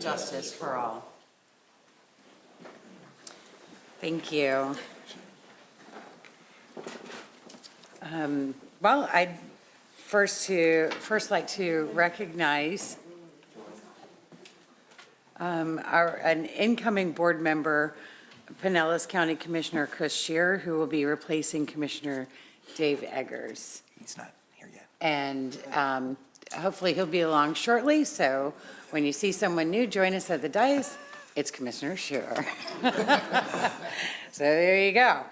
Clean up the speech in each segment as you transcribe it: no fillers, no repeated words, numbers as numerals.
Justice for all. Thank you. Well, I'd first like to recognize an incoming board member, Pinellas County Commissioner Chris Scheer, who will be replacing Commissioner Dave Eggers. He's not here yet. And hopefully he'll be along shortly, so when you see someone new join us at the dais, it's Commissioner Scheer. So there you go.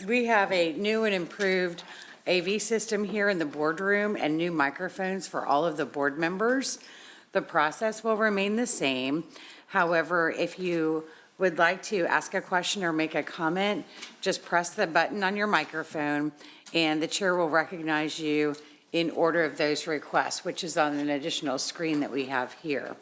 We have a new and improved AV system here in the boardroom and new microphones for all of the board members. The process will remain the same. However, if you would like to ask a question or make a comment, just press the button on your microphone and the chair will recognize you in order of those requests, which is on an additional screen that we have here.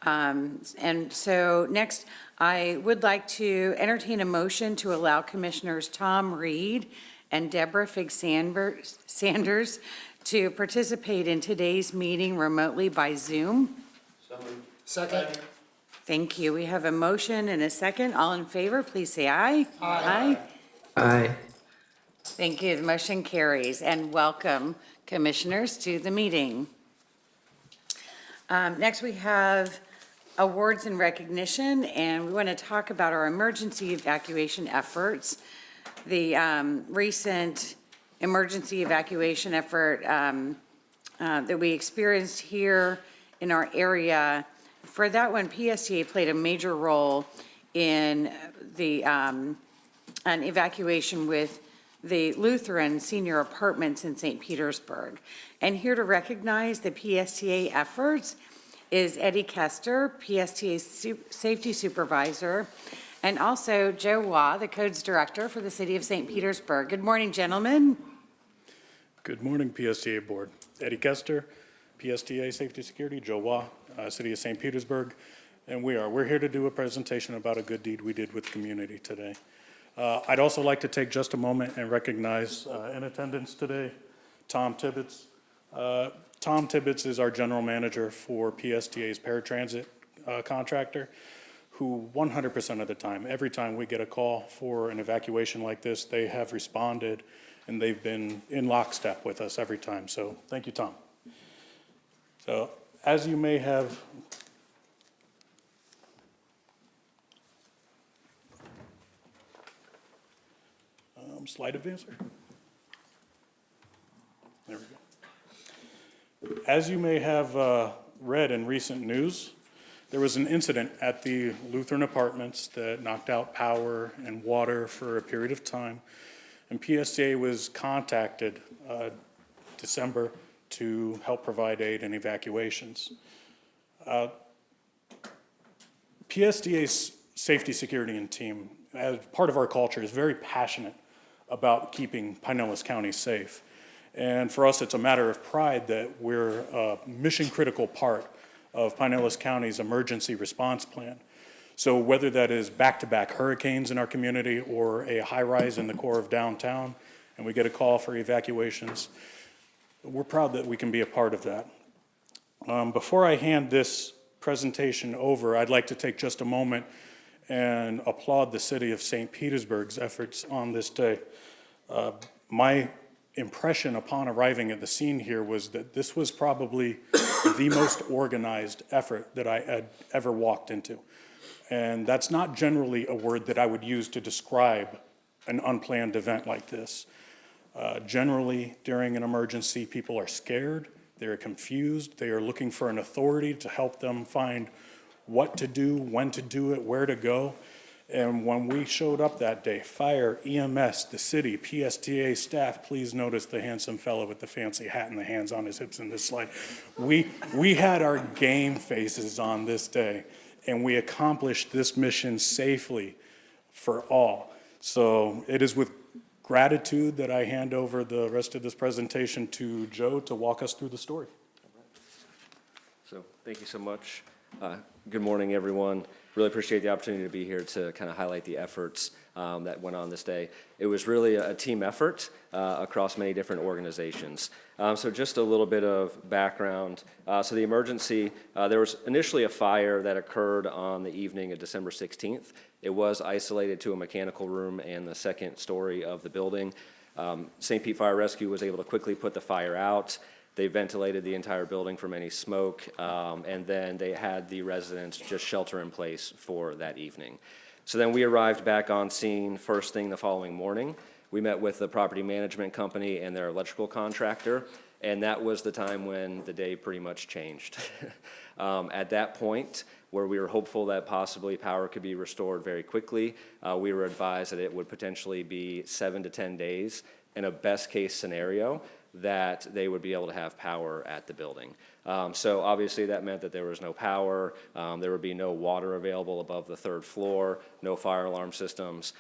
And so next, I would like to entertain a motion to allow Commissioners Tom Reed and Deborah Fig-Sanders to participate in today's meeting remotely by Zoom. Second. Thank you. We have a motion and a second. All in favor, please say aye. Aye. Aye. Thank you. The motion carries. And welcome, commissioners, to the meeting. Next, we have awards and recognition, and we want to talk about our emergency evacuation efforts. The recent emergency evacuation effort that we experienced here in our area, for that one, PSTA played a major role in the an evacuation with the Lutheran Senior Apartments in St. Petersburg. And here to recognize the PSTA efforts is Eddie Kester, PSTA Safety Supervisor, and also Joe Waugh, the Codes Director for the City of St. Petersburg. Good morning, gentlemen. Good morning, PSTA Board. Eddie Kester, PSTA Safety Security, Joe Waugh, City of St. Petersburg, and we're here to do a presentation about a good deed we did with the community today. I'd also like to take just a moment and recognize in attendance today, Tom Tibbetts. Tom Tibbetts is our general manager for PSTA's paratransit contractor, who 100% of the time, every time we get a call for an evacuation like this, they have responded and they've been in lockstep with us every time. So thank you, Tom. So as you may have slide advancer. There we go. As you may have read in recent news, there was an incident at the Lutheran Apartments that knocked out power and water for a period of time. And PSTA was contacted December to help provide aid and evacuations. PSTA's safety, security, and team, as part of our culture, is very passionate about keeping Pinellas County safe. And for us, it's a matter of pride that we're a mission-critical part of Pinellas County's emergency response plan. So whether that is back-to-back hurricanes in our community or a high-rise in the core of downtown, and we get a call for evacuations, we're proud that we can be a part of that. Before I hand this presentation over, I'd like to take just a moment and applaud the City of St. Petersburg's efforts on this day. My impression upon arriving at the scene here was that this was probably the most organized effort that I had ever walked into. And that's not generally a word that I would use to describe an unplanned event like this. Generally, during an emergency, people are scared, they're confused, they are looking for an authority to help them find what to do, when to do it, where to go. And when we showed up that day, fire, EMS, the city, PSTA staff, please notice the handsome fellow with the fancy hat and the hands on his hips in this slide. We had our game faces on this day, and we accomplished this mission safely for all. So it is with gratitude that I hand over the rest of this presentation to Joe to walk us through the story. So thank you so much. Good morning, everyone. Really appreciate the opportunity to be here to kind of highlight the efforts that went on this day. It was really a team effort across many different organizations. So just a little bit of background. So the emergency, there was initially a fire that occurred on the evening of December 16th. It was isolated to a mechanical room and the second story of the building. St. Pete Fire Rescue was able to quickly put the fire out. They ventilated the entire building from any smoke, and then they had the residents just shelter in place for that evening. So then we arrived back on scene first thing the following morning. We met with the property management company and their electrical contractor, and that was the time when the day pretty much changed. At that point, where we were hopeful that possibly power could be restored very quickly, we were advised that it would potentially be 7 to 10 days in a best-case scenario that they would be able to have power at the building. So obviously that meant that there was no power, there would be no water available above the third floor, no fire alarm systems.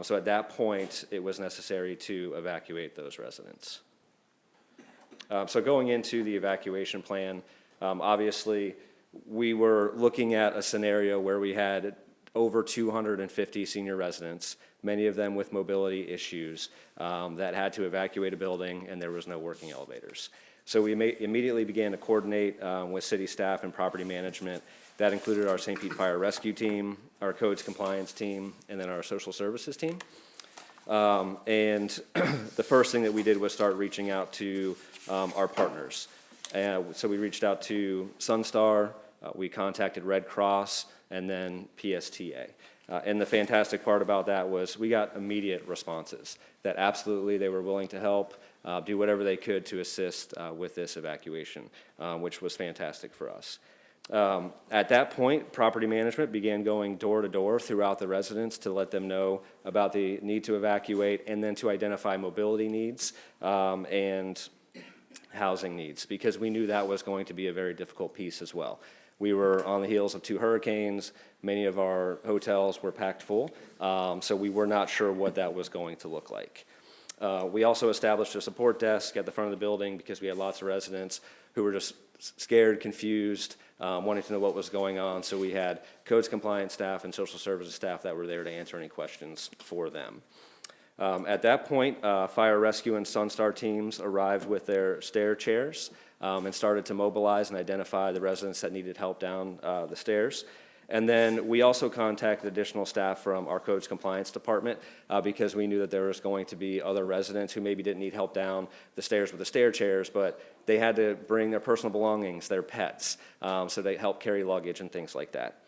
So at that point, it was necessary to evacuate those residents. So going into the evacuation plan, obviously we were looking at a scenario where we had over 250 senior residents, many of them with mobility issues, that had to evacuate a building and there was no working elevators. So we immediately began to coordinate with city staff and property management. That included our St. Pete Fire Rescue team, our codes compliance team, and then our social services team. And the first thing that we did was start reaching out to our partners. So we reached out to Sunstar, we contacted Red Cross, and then PSTA. And the fantastic part about that was we got immediate responses that absolutely they were willing to help, do whatever they could to assist with this evacuation, which was fantastic for us. At that point, property management began going door to door throughout the residents to let them know about the need to evacuate and then to identify mobility needs and housing needs, because we knew that was going to be a very difficult piece as well. We were on the heels of 2 hurricanes. Many of our hotels were packed full, so we were not sure what that was going to look like. We also established a support desk at the front of the building because we had lots of residents who were just scared, confused, wanting to know what was going on. So we had codes compliance staff and social services staff that were there to answer any questions for them. At that point, fire rescue and Sunstar teams arrived with their stair chairs and started to mobilize and identify the residents that needed help down the stairs. And then we also contacted additional staff from our codes compliance department because we knew that there was going to be other residents who maybe didn't need help down the stairs with the stair chairs, but they had to bring their personal belongings, their pets, so they helped carry luggage and things like that.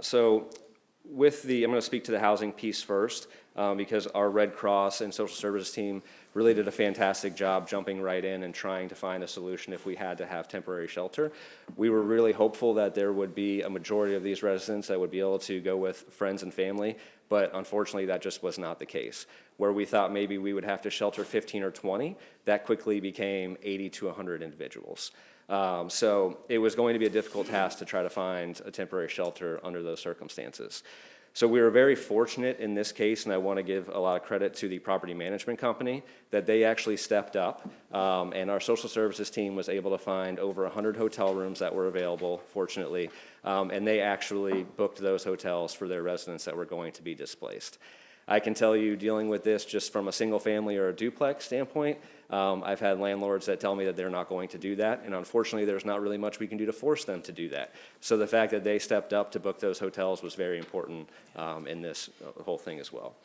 So with the, I'm going to speak to the housing piece first because our Red Cross and social services team really did a fantastic job jumping right in and trying to find a solution if we had to have temporary shelter. We were really hopeful that there would be a majority of these residents that would be able to go with friends and family, but unfortunately that just was not the case. Where we thought maybe we would have to shelter 15 or 20, that quickly became 80 to 100 individuals. So it was going to be a difficult task to try to find a temporary shelter under those circumstances. So we were very fortunate in this case, and I want to give a lot of credit to the property management company, that they actually stepped up, and our social services team was able to find over 100 hotel rooms that were available, fortunately, and they actually booked those hotels for their residents that were going to be displaced. I can tell you, dealing with this just from a single family or a duplex standpoint, I've had landlords that tell me that they're not going to do that, and unfortunately there's not really much we can do to force them to do that. So the fact that they stepped up to book those hotels was very important in this whole thing as well.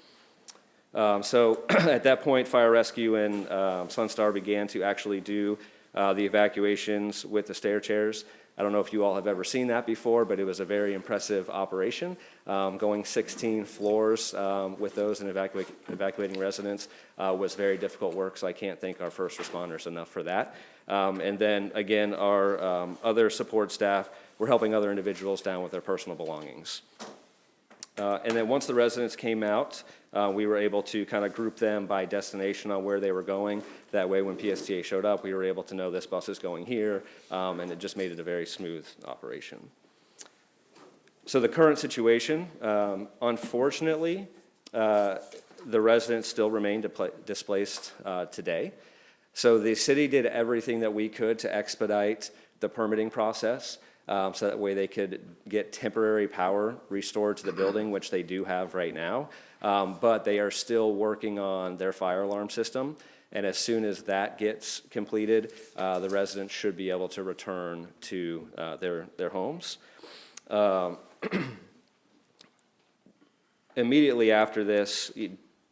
So at that point, Fire Rescue and Sunstar began to actually do the evacuations with the stair chairs. I don't know if you all have ever seen that before, but it was a very impressive operation. Going 16 floors with those and evacuating residents was very difficult work, so I can't thank our first responders enough for that. And then again, our other support staff were helping other individuals down with their personal belongings. And then once the residents came out, we were able to kind of group them by destination on where they were going. That way, when PSTA showed up, we were able to know this bus is going here, and it just made it a very smooth operation. So the current situation, unfortunately, the residents still remain displaced today. So the city did everything that we could to expedite the permitting process. So that way they could get temporary power restored to the building, which they do have right now. But they are still working on their fire alarm system. And as soon as that gets completed, the residents should be able to return to their homes. Immediately after this,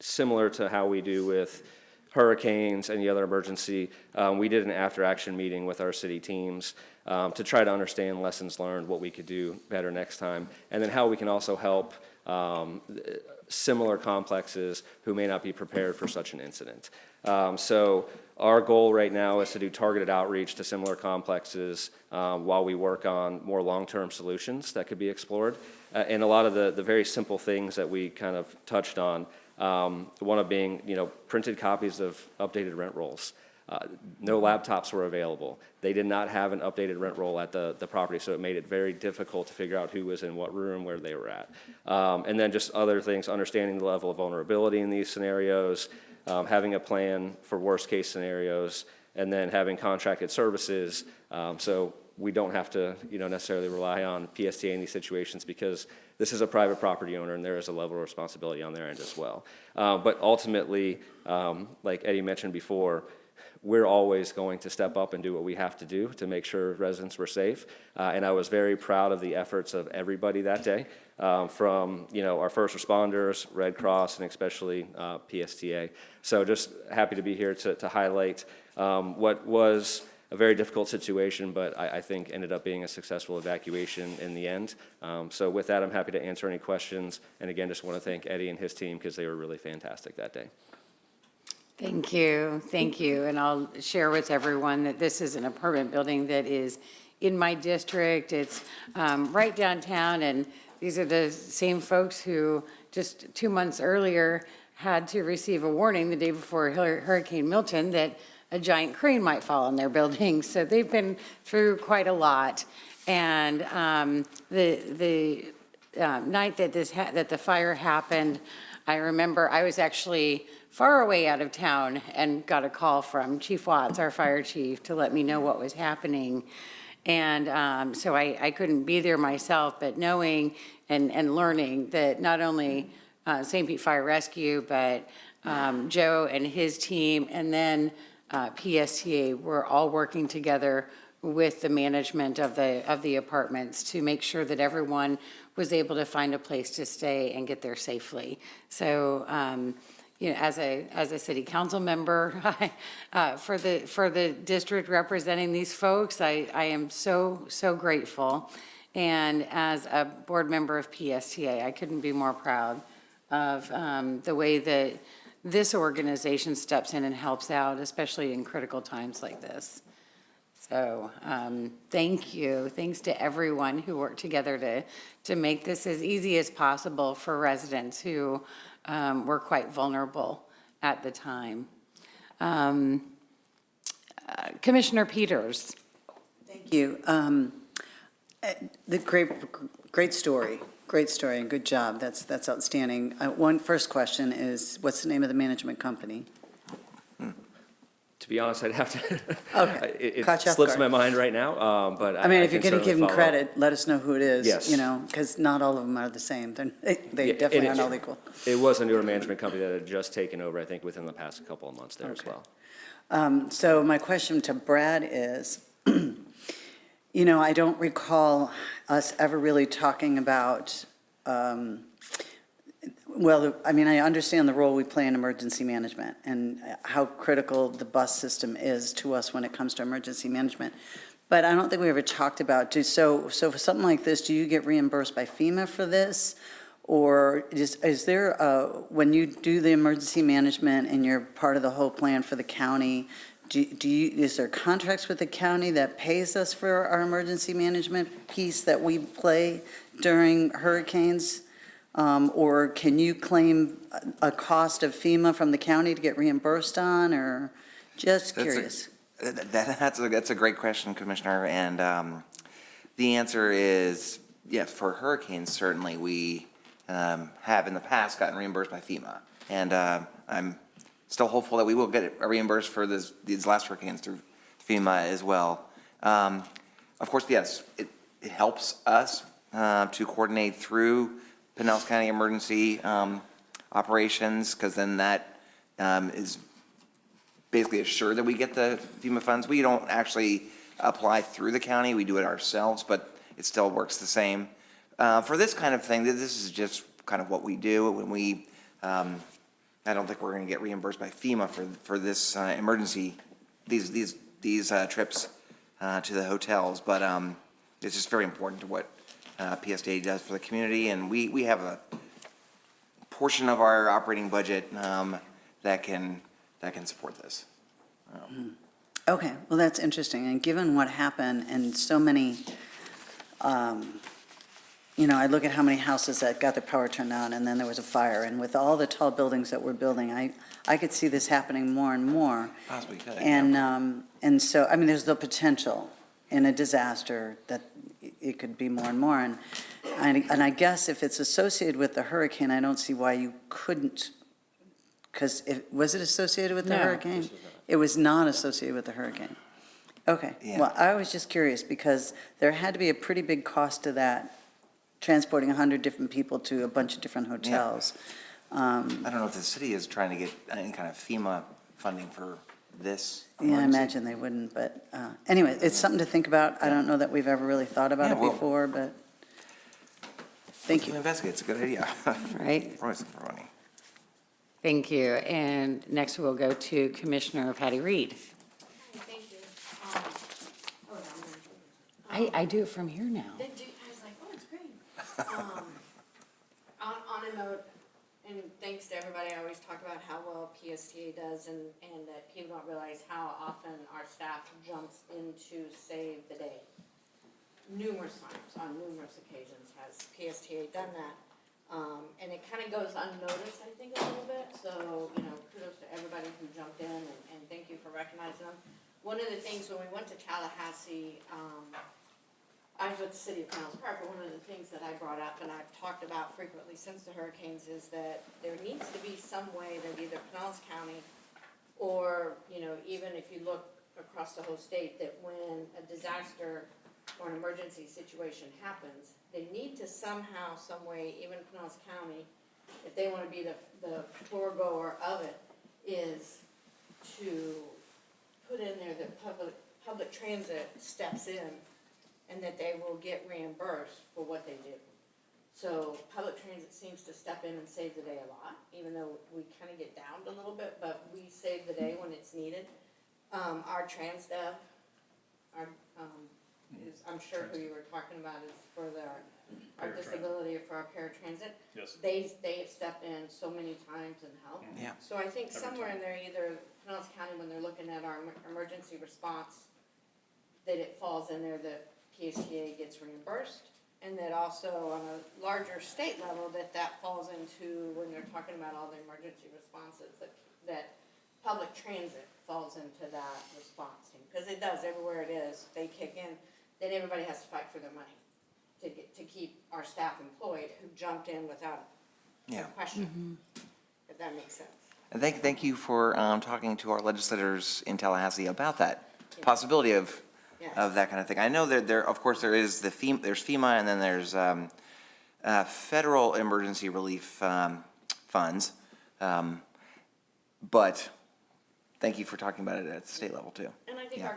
similar to how we do with hurricanes, any other emergency, we did an after-action meeting with our city teams to try to understand lessons learned, what we could do better next time, and then how we can also help similar complexes who may not be prepared for such an incident. So our goal right now is to do targeted outreach to similar complexes while we work on more long-term solutions that could be explored. And a lot of the very simple things that we kind of touched on, one of being, printed copies of updated rent rolls. No laptops were available. They did not have an updated rent roll at the property, so it made it very difficult to figure out who was in what room, where they were at. And then just other things, understanding the level of vulnerability in these scenarios, having a plan for worst-case scenarios, and then having contracted services, so we don't have to, necessarily rely on PSTA in these situations, because this is a private property owner and there is a level of responsibility on their end as well. But ultimately, like Eddie mentioned before, we're always going to step up and do what we have to do to make sure residents were safe. And I was very proud of the efforts of everybody that day, from our first responders, Red Cross, and especially PSTA. So just happy to be here to highlight what was a very difficult situation, but I think ended up being a successful evacuation in the end. So with that, I'm happy to answer any questions. And again, just want to thank Eddie and his team, because they were really fantastic that day. Thank you, thank you. And I'll share with everyone that this is an apartment building that is in my district. It's right downtown, and these are the same folks who just 2 months earlier had to receive a warning the day before Hurricane Milton that a giant crane might fall on their building. So they've been through quite a lot. And the night that that the fire happened, I remember I was actually far away out of town and got a call from Chief Watts, our fire chief, to let me know what was happening. And so I couldn't be there myself, but knowing and learning that not only St. Pete Fire Rescue, but Joe and his team, and then PSTA were all working together with the management of the apartments to make sure that everyone was able to find a place to stay and get there safely. So, as a city council member for the district representing these folks, I am so grateful. And as a board member of PSTA, I couldn't be more proud of the way that this organization steps in and helps out, especially in critical times like this. So thank you. Thanks to everyone who worked together to make this as easy as possible for residents who were quite vulnerable at the time. Commissioner Peters. Thank you. The great story, and good job. That's outstanding. One first question is, what's the name of the management company? To be honest, I'd have to, Okay. it Caught you off slips guard. my mind right now, but I mean, if can you're going to certainly give them follow up. credit, let us know who it is. Yes. Because not all of them are the same. They Yeah, definitely and aren't all equal. It was a newer management company that had just taken over, I think, within the past couple of months there as Okay. well. So my question to Brad is, I don't recall us ever really talking about, I understand the role we play in emergency management and how critical the bus system is to us when it comes to emergency management. But I don't think we ever talked about, so for something like this, do you get reimbursed by FEMA for this? Or is there, when you do the emergency management and you're part of the whole plan for the county, is there contracts with the county that pays us for our emergency management piece that we play during hurricanes? Or can you claim a cost of FEMA from the county to get reimbursed on, or just curious? That's a great question, Commissioner, and the answer is yes. For hurricanes, certainly we have in the past gotten reimbursed by FEMA, and I'm still hopeful that we will get reimbursed for these last hurricanes through FEMA as well. Of course, yes, it helps us to coordinate through Pinellas County Emergency Operations, because then that is basically assured that we get the FEMA funds. We don't actually apply through the county, we do it ourselves, but it still works the same. For this kind of thing, this is just kind of what we do when we, I don't think we're gonna get reimbursed by FEMA for this emergency, these trips to the hotels, but it's just very important to what PSDA does for the community, and we have a portion of our operating budget that can support this. Okay, well, that's interesting, and given what happened and so many, I look at how many houses that got their power turned on, and then there was a fire, and with all the tall buildings that we're building, I could see this happening more and more. Possibly could, yeah. And so, I mean, there's the potential in a disaster that it could be more and more, and I guess if it's associated with the hurricane, I don't see why you couldn't, because was it associated with the No. hurricane? It was not associated with the hurricane. Okay, Yeah. well, I was just curious, because there had to be a pretty big cost to that, transporting 100 different people to a bunch of different hotels. I don't know if the city is trying to get any kind of FEMA funding for this. Yeah, I emergency. imagine they wouldn't, but anyway, it's something to think about. I don't know that we've ever really thought about Yeah, it well- before, but thank you. Investigate, it's a good idea. Right? Always looking for money. Thank you. And next we'll go to Commissioner Patty Reed. Thank you. Oh, yeah, I do it from here now. I was like, oh, it's great. On a note, and thanks to everybody, I always talk about how well PSTA does and that people don't realize how often our staff jumps in to save the day. Numerous times, on numerous occasions has PSTA done that. And it kind of goes unnoticed, I think, a little bit, so, kudos to everybody who jumped in, and thank you for recognizing them. One of the things, when we went to Tallahassee, I was with the city of Pinellas Park, but one of the things that I brought up, and I've talked about frequently since the hurricanes, is that there needs to be some way that either Pinellas County, or, even if you look across the whole state, that when a disaster or an emergency situation happens, they need to somehow, some way, even Pinellas County, if they want to be the foregoer of it, is to put in there that public transit steps in and that they will get reimbursed for what they do. So public transit seems to step in and save the day a lot, even though we kind of get downed a little bit, but we save the day when it's needed. Our TransDev, I'm sure who you were talking about is for our disability, for our paratransit. Yes. They have stepped in so many times and helped. Yeah. So I think somewhere in there, either Pinellas County, when they're looking at our emergency response, that it falls in there that PSTA gets reimbursed, and that also on a larger state level, that falls into, when they're talking about all the emergency responses, that public transit falls into that response team, because it does, everywhere it is, they kick in, then everybody has to fight for their money to keep our staff employed who jumped in without a Yeah. question, if that makes sense. And thank you for talking to our legislators in Tallahassee about that possibility of Yeah. that kind of thing. I know that of course, there's FEMA, and then there's federal emergency relief funds. But thank you for talking about it at the state level too. And I think Yeah.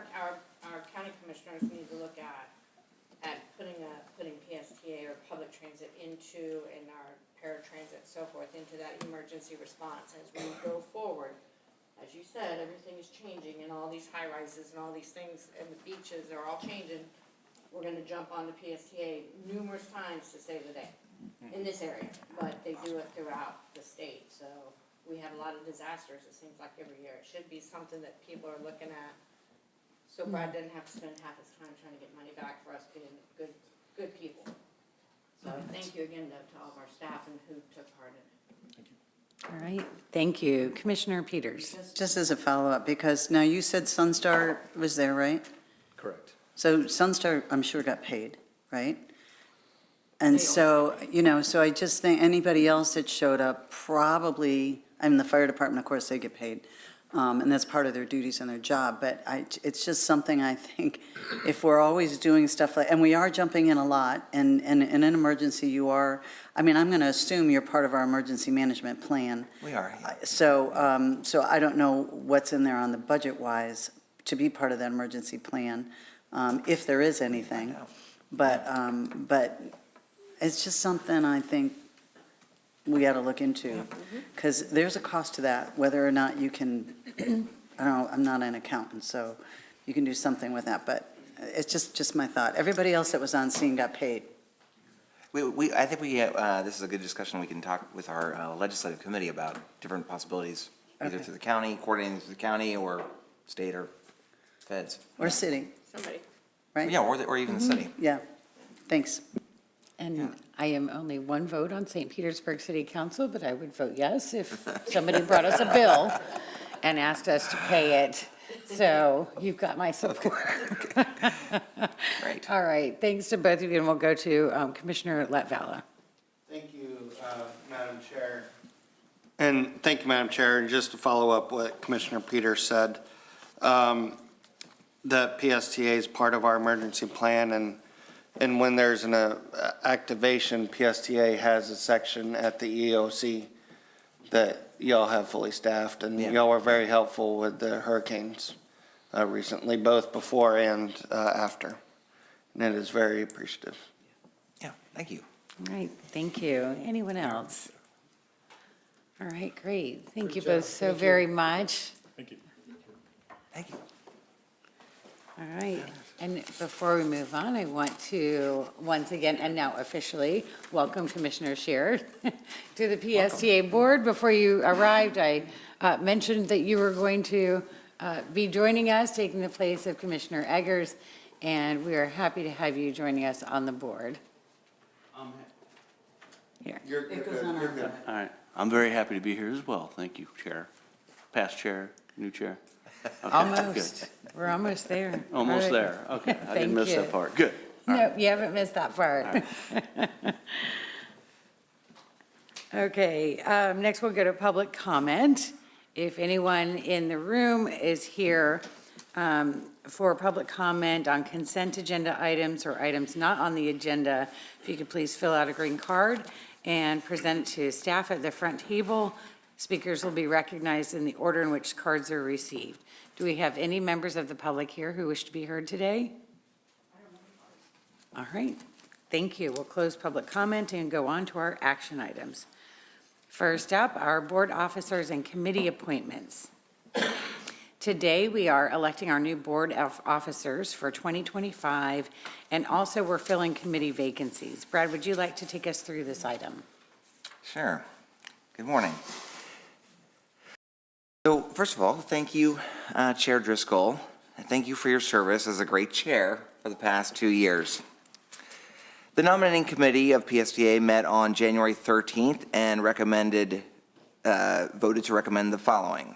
our county commissioners need to look at putting PSTA or public transit into, and our paratransit and so forth, into that emergency response as we go forward. As you said, everything is changing, and all these high rises and all these things, and the beaches are all changing. We're gonna jump on the PSTA numerous times to save the day in this area, but they do it throughout the state, so we have a lot of disasters, it seems like every year. It should be something that people are looking at, so Brad didn't have to spend half his time trying to get money back for us being good people. So thank you again to all of our staff and who took part in it. All right, thank you. Commissioner Peters. Just as a follow-up, because now you said Sunstar was there, right? Correct. So Sunstar, I'm sure, got paid, right? And so, so I just think anybody else that showed up probably, I mean, the fire department, of course, they get paid. And that's part of their duties and their job, but it's just something I think, if we're always doing stuff like, and we are jumping in a lot, and in an emergency, you are, I mean, I'm gonna assume you're part of our emergency management plan. We are, yeah. So I don't know what's in there on the budget-wise to be part of that emergency plan, if there is anything. But it's just something I think we got to look into, because there's a cost to that, whether or not you can, I don't know, I'm not an accountant, so you can do something with that, but it's just my thought. Everybody else that was on scene got paid. I think this is a good discussion. We can talk with our legislative committee about different possibilities, either Okay. through the county, coordinating through the county, or state or feds. Or city, Somebody. right? Yeah, or even the city. Yeah, thanks. And I am only one vote on St. Petersburg City Council, but I would vote yes if somebody brought us a bill and asked us to pay it. So you've got my support. Right. All right, thanks to both of you, and we'll go to Commissioner Latvala. Thank you, Madam Chair. And thank you, Madam Chair. And just to follow up what Commissioner Peters said, the PSTA is part of our emergency plan, and when there's an activation, PSTA has a section at the EOC that y'all have fully staffed, and Yeah. y'all were very helpful with the hurricanes recently, both before and after. And it is very appreciative. Yeah, thank you. All right, thank you. Anyone else? All right, great. Thank you Great job. both so Thank you. very much. Thank you. Thank you. All right, and before we move on, I want to, once again, and now officially, welcome Commissioner Scheer to the PSTA Board. Before you arrived, I mentioned that you were going to be joining us, taking the place of Commissioner Eggers, and we are happy to have you joining us on the board. Here. You're good. You're good. All right, I'm very happy to be here as well. Thank you, Chair. Past Chair, new Chair. Okay, Almost, good. we're almost there. Almost All right. there. Okay, I Thank didn't miss you. that part. Good. No, you haven't missed that part. Okay, next we'll go to public comment. If anyone in the room is here for public comment on consent agenda items or items not on the agenda, if you could please fill out a green card and present it to staff at the front table. Speakers will be recognized in the order in which cards are received. Do we have any members of the public here who wish to be heard today? All right, thank you. We'll close public comment and go on to our action items. First up, our board officers and committee appointments. Today, we are electing our new board of officers for 2025, and also we're filling committee vacancies. Brad, would you like to take us through this item? Sure. Good morning. So first of all, thank you, Chair Driscoll, and thank you for your service as a great chair for the past 2 years. The nominating committee of PSTA met on January 13th and voted to recommend the following.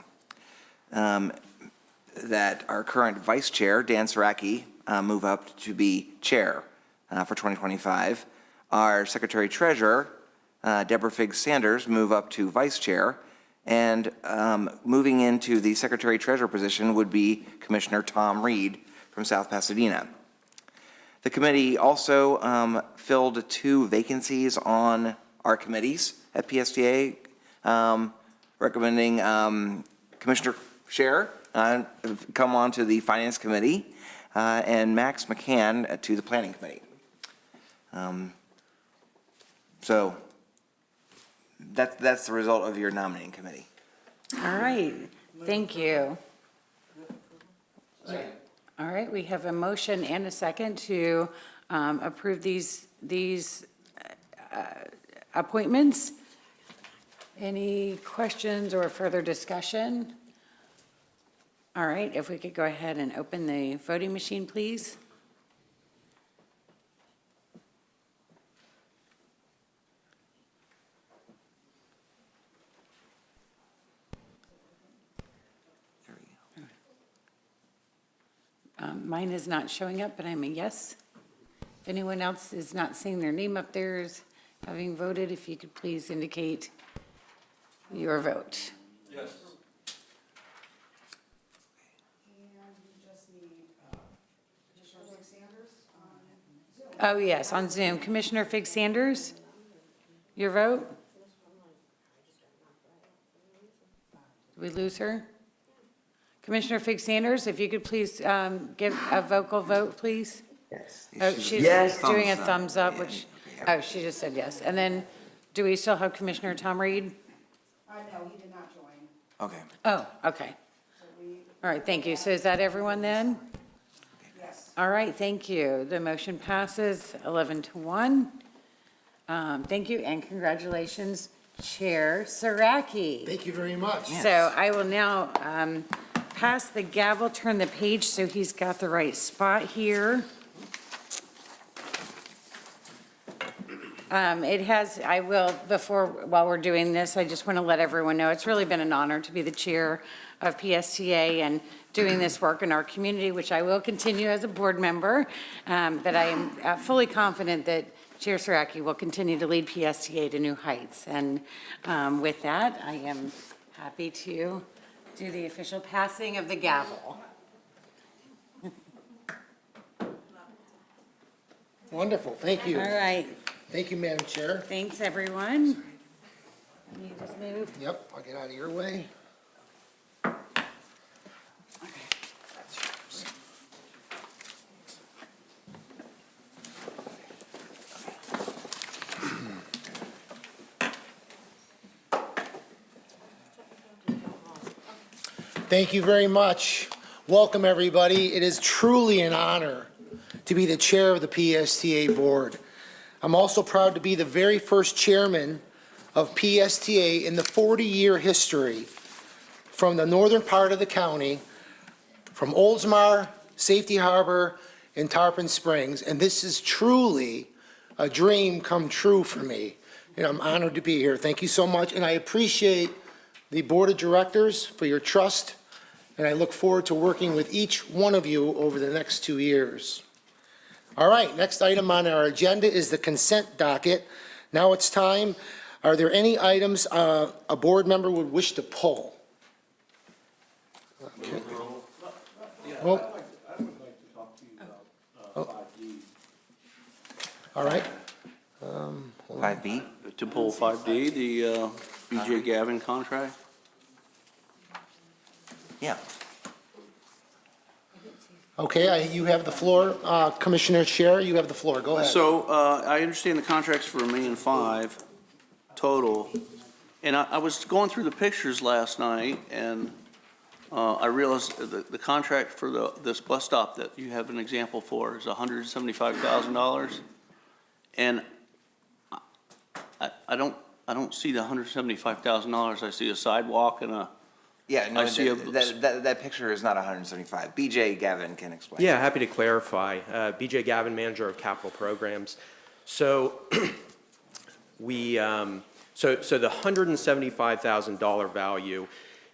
That our current vice chair, Dan Saraki, move up to be chair for 2025. Our secretary treasurer, Deborah Figgs Sanders, move up to vice chair. And moving into the secretary treasurer position would be Commissioner Tom Reed from South Pasadena. The committee also filled 2 vacancies on our committees at PSTA, recommending Commissioner Scheer come on to the Finance Committee and Max McCann to the Planning Committee. So that's the result of your nominating committee. All right, thank you. All right, we have a motion and a second to approve these appointments. Any questions or further discussion? All right, if we could go ahead and open the voting machine, please. There we go. Mine is not showing up, but I'm a yes. If anyone else is not seeing their name up there as having voted, if you could please indicate your vote. Yes. Oh, yes, on Zoom. Commissioner Fig Sanders, your vote? Did we lose her? Commissioner Fig Sanders, if you could please give a vocal vote, please? Yes. Oh, she's doing a thumbs up, which, oh, she just said yes. And then, do we still have Commissioner Tom Reed? No, he did not join. Okay. Oh, okay. All right, thank you. So is that everyone then? Yes. All right, thank you. The motion passes 11-1. Thank you and congratulations, Chair Saraki. Thank you very much. So I will now pass the gavel, turn the page so he's got the right spot here. While we're doing this, I just want to let everyone know, it's really been an honor to be the chair of PSTA and doing this work in our community, which I will continue as a board member. But I am fully confident that Chair Saraki will continue to lead PSTA to new heights. And with that, I am happy to do the official passing of the gavel. Wonderful, thank you. All right, Thank you, Madam Chair. thanks, everyone. Let me just move. Yep, I'll get out of your way. Thank you very much. Welcome, everybody. It is truly an honor to be the chair of the PSTA board. I'm also proud to be the very first chairman of PSTA in the 40-year history from the northern part of the county, from Oldsmar, Safety Harbor, and Tarpon Springs. And this is truly a dream come true for me. And I'm honored to be here. Thank you so much. And I appreciate the board of directors for your trust. And I look forward to working with each one of you over the next 2 years. All right, next item on our agenda is the consent docket. Now it's time. Are there any items a board member would wish to pull? Okay. Well, all right. 5B? To pull 5D, the BJ Gavin contract? Yeah. Okay, you have the floor. Commissioner Chair, you have the floor. Go ahead. So I understand the contract's for $1.5 million total. And I was going through the pictures last night, and I realized the contract for this bus stop that you have an example for is $175,000. And I don't see the $175,000. I see a sidewalk and Yeah, no, I see that picture is not 175. BJ Gavin can explain. Yeah, happy to clarify. BJ Gavin, Manager of Capital Programs. So so the $175,000 value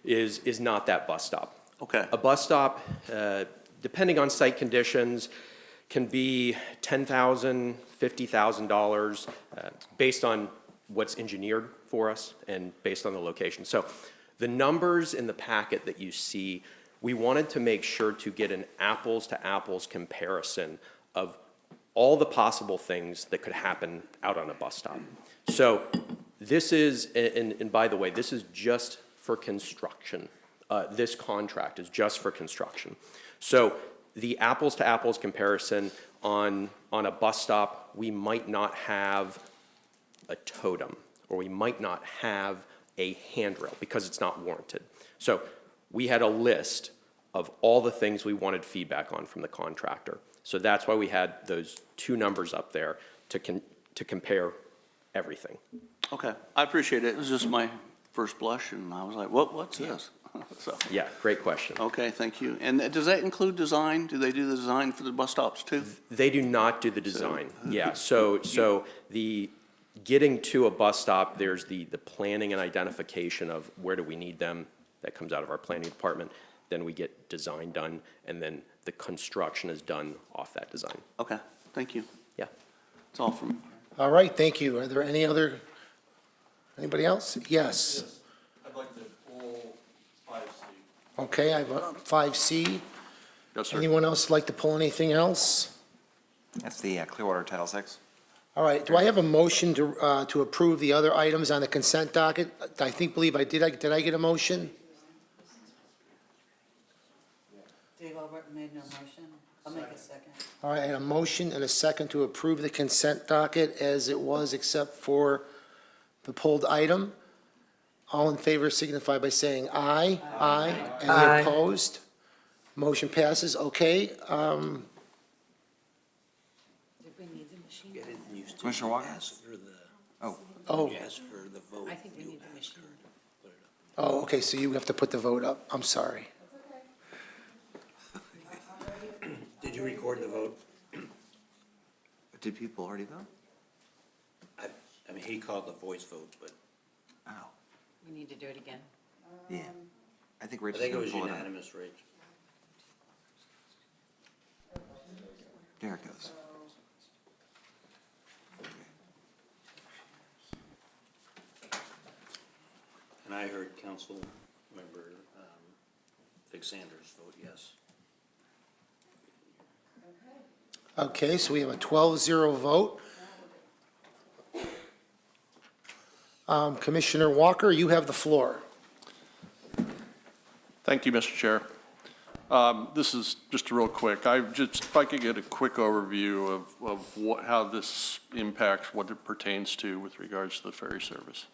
is not that bus stop. Okay. A bus stop, depending on site conditions, can be $10,000, $50,000, based on what's engineered for us and based on the location. So the numbers in the packet that you see, we wanted to make sure to get an apples to apples comparison of all the possible things that could happen out on a bus stop. So this is, and by the way, this is just for construction. This contract is just for construction. So the apples to apples comparison on a bus stop, we might not have a totem, or we might not have a handrail because it's not warranted. So we had a list of all the things we wanted feedback on from the contractor. So that's why we had those two numbers up there to compare everything. Okay, I appreciate it. It was just my first blush, and I was like, what's this? So, Yeah, great question. okay, thank you. And does that include design? Do they do the design for the bus stops too? They do not do the design. Yeah, so the getting to a bus stop, there's the planning and identification of where do we need them. That comes out of our planning department. Then we get design done, and then the construction is done off that design. Okay, thank you. Yeah. That's all from me. All right, thank you. Are there anybody else? Yes. I'd like to pull 5C. Okay, I have 5C. Yes, sir. Anyone else like to pull anything else? That's the Clearwater Title VI. All right, do I have a motion to approve the other items on the consent docket? Believe I did. Did I get a motion? Dave Albert made no motion. I'll make a second. All right, I had a motion and a second to approve the consent docket as it was, except for the pulled item. All in favor signify by saying aye. Aye. Any opposed? Motion passes. Okay. Did we need the machine? Commissioner Walker? Oh, I think we need the machine. oh, okay, so you have to put the vote up. I'm sorry. Did you record the vote? Did people already vote? I mean, he called the voice vote, but Oh, We need to do it again. yeah. I think I Rachel's think it gonna was pull it up. unanimous, Rach. There it goes. And I heard Council Member Vic Sanders vote yes. Okay, so we have a 12-0 vote. Commissioner Walker, you have the floor. Thank you, Mr. Chair. This is just real quick. If I could get a quick overview of how this impacts what it pertains to with regards to the ferry service.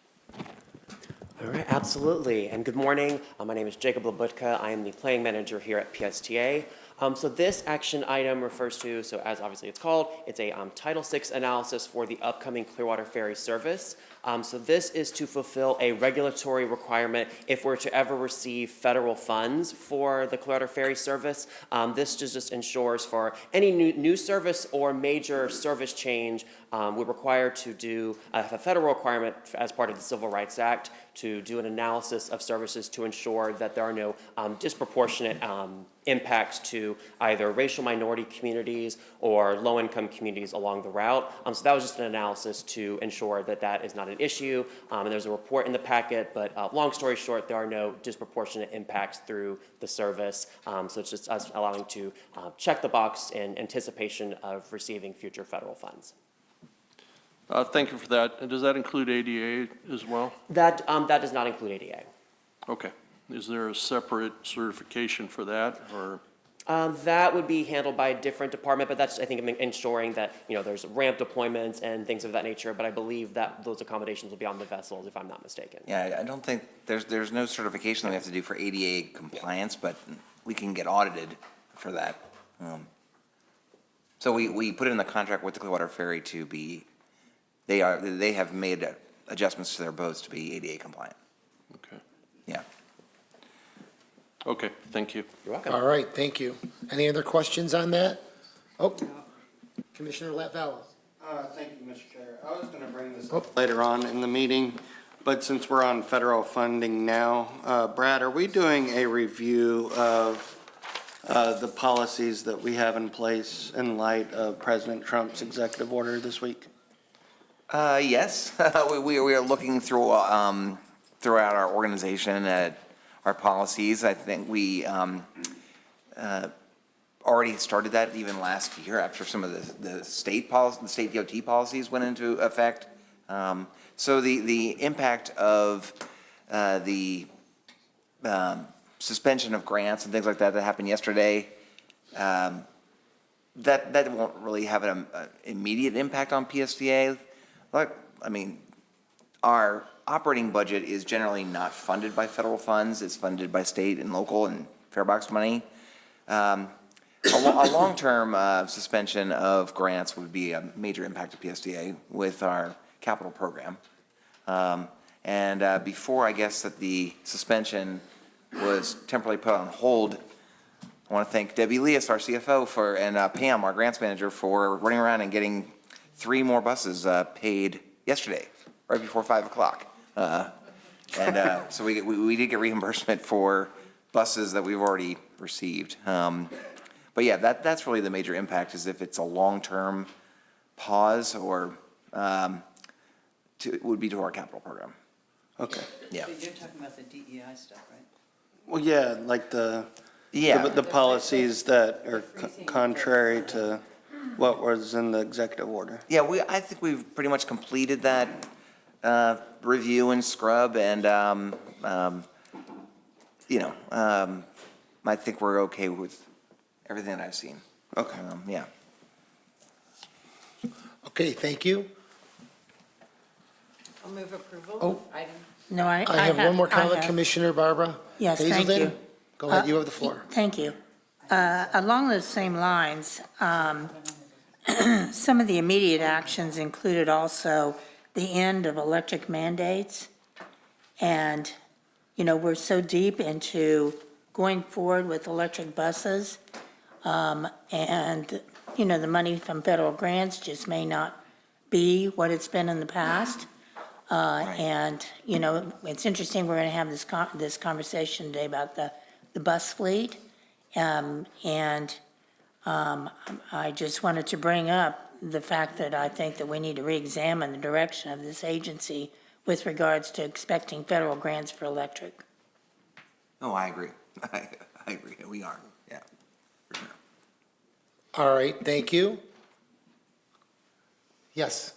All right, absolutely. And good morning. My name is Jacob Labutka. I am the planning manager here at PSTA. So this action item refers to, so as obviously it's called, it's a Title VI analysis for the upcoming Clearwater Ferry service. So this is to fulfill a regulatory requirement if we're to ever receive federal funds for the Clearwater Ferry service. This just ensures for any new service or major service change, we're required to do a federal requirement as part of the Civil Rights Act to do an analysis of services to ensure that there are no disproportionate impacts to either racial minority communities or low-income communities along the route. So that was just an analysis to ensure that that is not an issue. And there's a report in the packet, but long story short, there are no disproportionate impacts through the service. So it's just us allowing to check the box in anticipation of receiving future federal funds. Thank you for that. And does that include ADA as well? That does not include ADA. Okay. Is there a separate certification for that, or? That would be handled by a different department, but that's, I think, ensuring that, there's ramp deployments and things of that nature, but I believe that those accommodations will be on the vessels, if I'm not mistaken. Yeah, I don't think, there's no certification that we have to do for ADA compliance, but we can get audited for that. So we put it in the contract with the Clearwater Ferry to be, they have made adjustments to their boats to be ADA compliant. Okay. Yeah. Okay, thank you. You're welcome. All right, thank you. Any other questions on that? Oh, Commissioner Latvala. Thank you, Mr. Chair. I was going to bring this up later on in the meeting, but since we're on federal funding now, Brad, are we doing a review of the policies that we have in place in light of President Trump's executive order this week? Yes, we are looking through, throughout our organization at our policies. I think we already started that even last year after some of the state policy, the state DOT policies went into effect. So the impact of the suspension of grants and things like that happened yesterday, that won't really have an immediate impact on PSTA. Like, I mean, our operating budget is generally not funded by federal funds. It's funded by state and local and farebox money. A long-term suspension of grants would be a major impact to PSTA with our capital program. Before, I guess, that the suspension was temporarily put on hold, I want to thank Debbie Leas, our CFO, and Pam, our grants manager, for running around and getting 3 more buses paid yesterday, right before 5 o'clock. So we did get reimbursement for buses that we've already received. But yeah, that's really the major impact, is if it's a long-term pause or it would be to our capital program. Okay. Yeah. You're talking about the DEI stuff, right? Well, yeah, like Yeah. the policies that are contrary to, what was in the executive order. Yeah, I think we've pretty much completed that review and scrub, and, I think we're okay with everything that I've seen. Okay. Yeah. Okay, thank you. I'll move approval Oh. of item. No, I I have one more comment, have- Commissioner Barbara. Yes, thank Hazelton? you. Go ahead, you have the floor. Thank you. Along those same lines, some of the immediate actions included also the end of electric mandates. And, we're so deep into going forward with electric buses. And, the money from federal grants just may not be what it's been in the past. And, it's interesting, we're going to have this conversation today about the bus fleet. I just wanted to bring up the fact that I think that we need to reexamine the direction of this agency with regards to expecting federal grants for electric. Oh, I agree. I agree. We are, yeah. For sure. All right, thank you. Yes.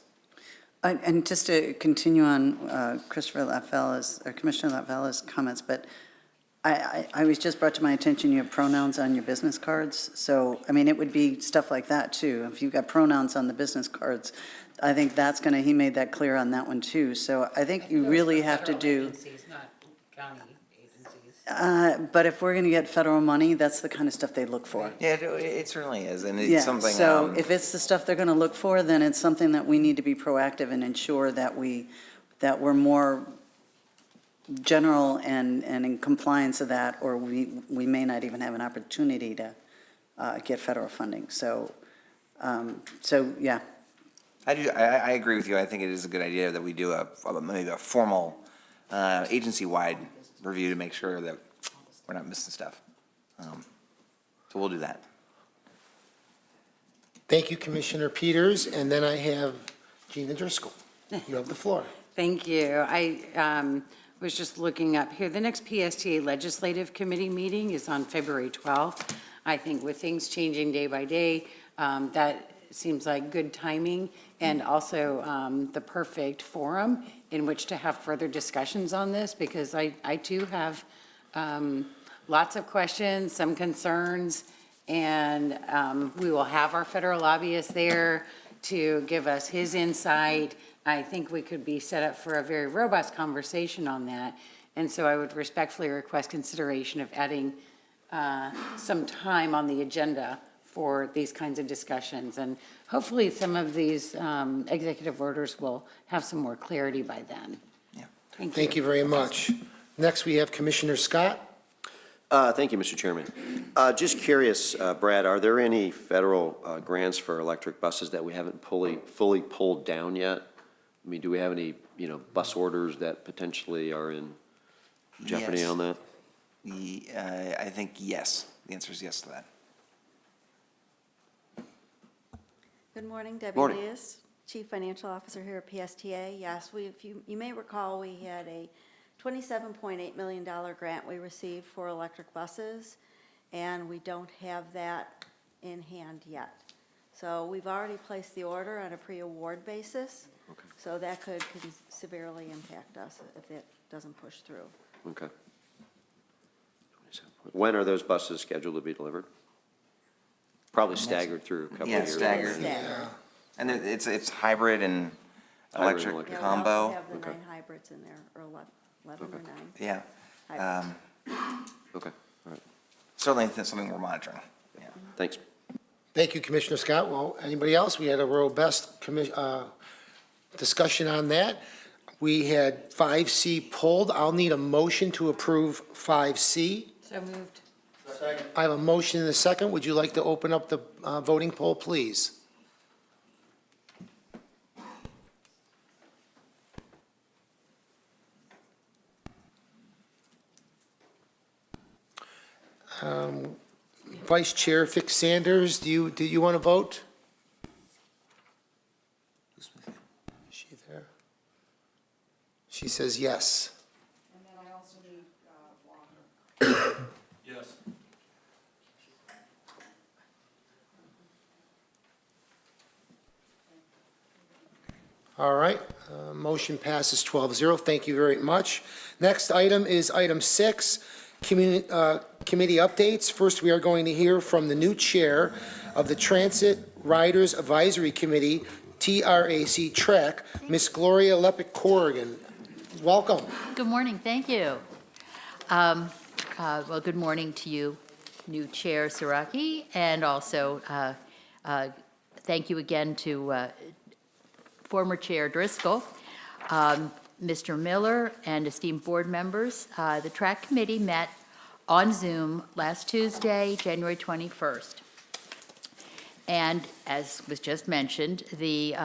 And just to continue on Christopher Latvella's, or Commissioner Latvella's comments, but I was just brought to my attention, you have pronouns on your business cards. So, it would be stuff like that too. If you've got pronouns on the business cards, I think that's he made that clear on that one too. So I think you really have to do. Agencies, not county agencies. But if we're going to get federal money, that's the kind of stuff they look for. Yeah, it certainly is, and Yeah, it's something. so if it's the stuff they're going to look for, then it's something that we need to be proactive and ensure that we're more general and in compliance of that, or we may not even have an opportunity to get federal funding. So yeah. I agree with you. I think it is a good idea that we do maybe a formal agency-wide review to make sure that we're not missing stuff. So we'll do that. Thank you, Commissioner Peters, and then I have Gina Driscoll. You have the floor. Thank you. I was just looking up here. The next PSTA Legislative Committee meeting is on February 12th. I think with things changing day by day, that seems like good timing and also the perfect forum in which to have further discussions on this, because I too have lots of questions, some concerns, and we will have our federal lobbyist there to give us his insight. I think we could be set up for a very robust conversation on that. And so I would respectfully request consideration of adding some time on the agenda for these kinds of discussions. And hopefully some of these executive orders will have some more clarity by then. Yeah. Thank you very much. Next, we have Commissioner Scott. Thank you, Mr. Chairman. Just curious, Brad, are there any federal grants for electric buses that we haven't fully pulled down yet? Do we have any, bus orders that potentially are in jeopardy Yes. on that? I think yes. The answer is yes to that. Good morning, Debbie Morning. Diaz, Chief Financial Officer here at PSTA. Yes, you may recall, we had a $27.8 million grant we received for electric buses, and we don't have that in hand yet. So we've already placed the order on a pre-award basis, so that could severely impact us if it doesn't push through. Okay. When are those buses scheduled to be delivered? Probably staggered through a couple of Yeah, years. staggered. Yeah. And it's hybrid and Hybrid and electric electric. Yeah, combo. we also have the Okay. 9 hybrids in there, or 11 or 9. Yeah. hybrids. Okay, all right. Certainly that's something we're monitoring. Yeah. Thanks. Thank you, Commissioner Scott. Well, anybody else? We had a robust discussion on that. We had 5C pulled. I'll need a motion to approve 5C. So moved. I have a motion and a second. Would you like to open up the voting poll, please? Vice Chair Fix Sanders, do you want to vote? Is she there? She says yes. And then I also need Walker. Yes. All right, motion passes 12-0. Thank you very much. Next item is item 6, committee updates. First, we are going to hear from the new chair of the Transit Riders Advisory Committee, TRAC TRAC, Ms. Gloria Lepic-Corrigan. Welcome. Good morning, thank you. Well, good morning to you, new Chair Saraki, and also thank you again to former Chair Driscoll, Mr. Miller, and esteemed board members. The TRAC Committee met on Zoom last Tuesday, January 21st. And as was just mentioned, the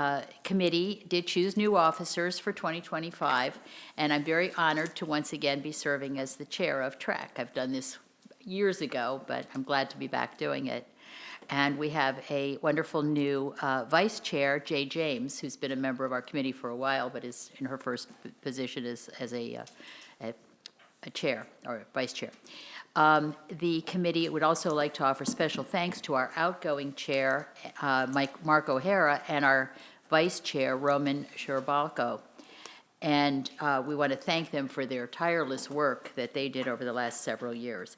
committee did choose new officers for 2025, and I'm very honored to once again be serving as the chair of TRAC. I've done this years ago, but I'm glad to be back doing it. And we have a wonderful new vice chair, Jay James, who's been a member of our committee for a while, but is in her first position as a chair or vice chair. The committee would also like to offer special thanks to our outgoing chair, Mark O'Hara, and our vice chair, Roman Shurbalko. And we want to thank them for their tireless work that they did over the last several years.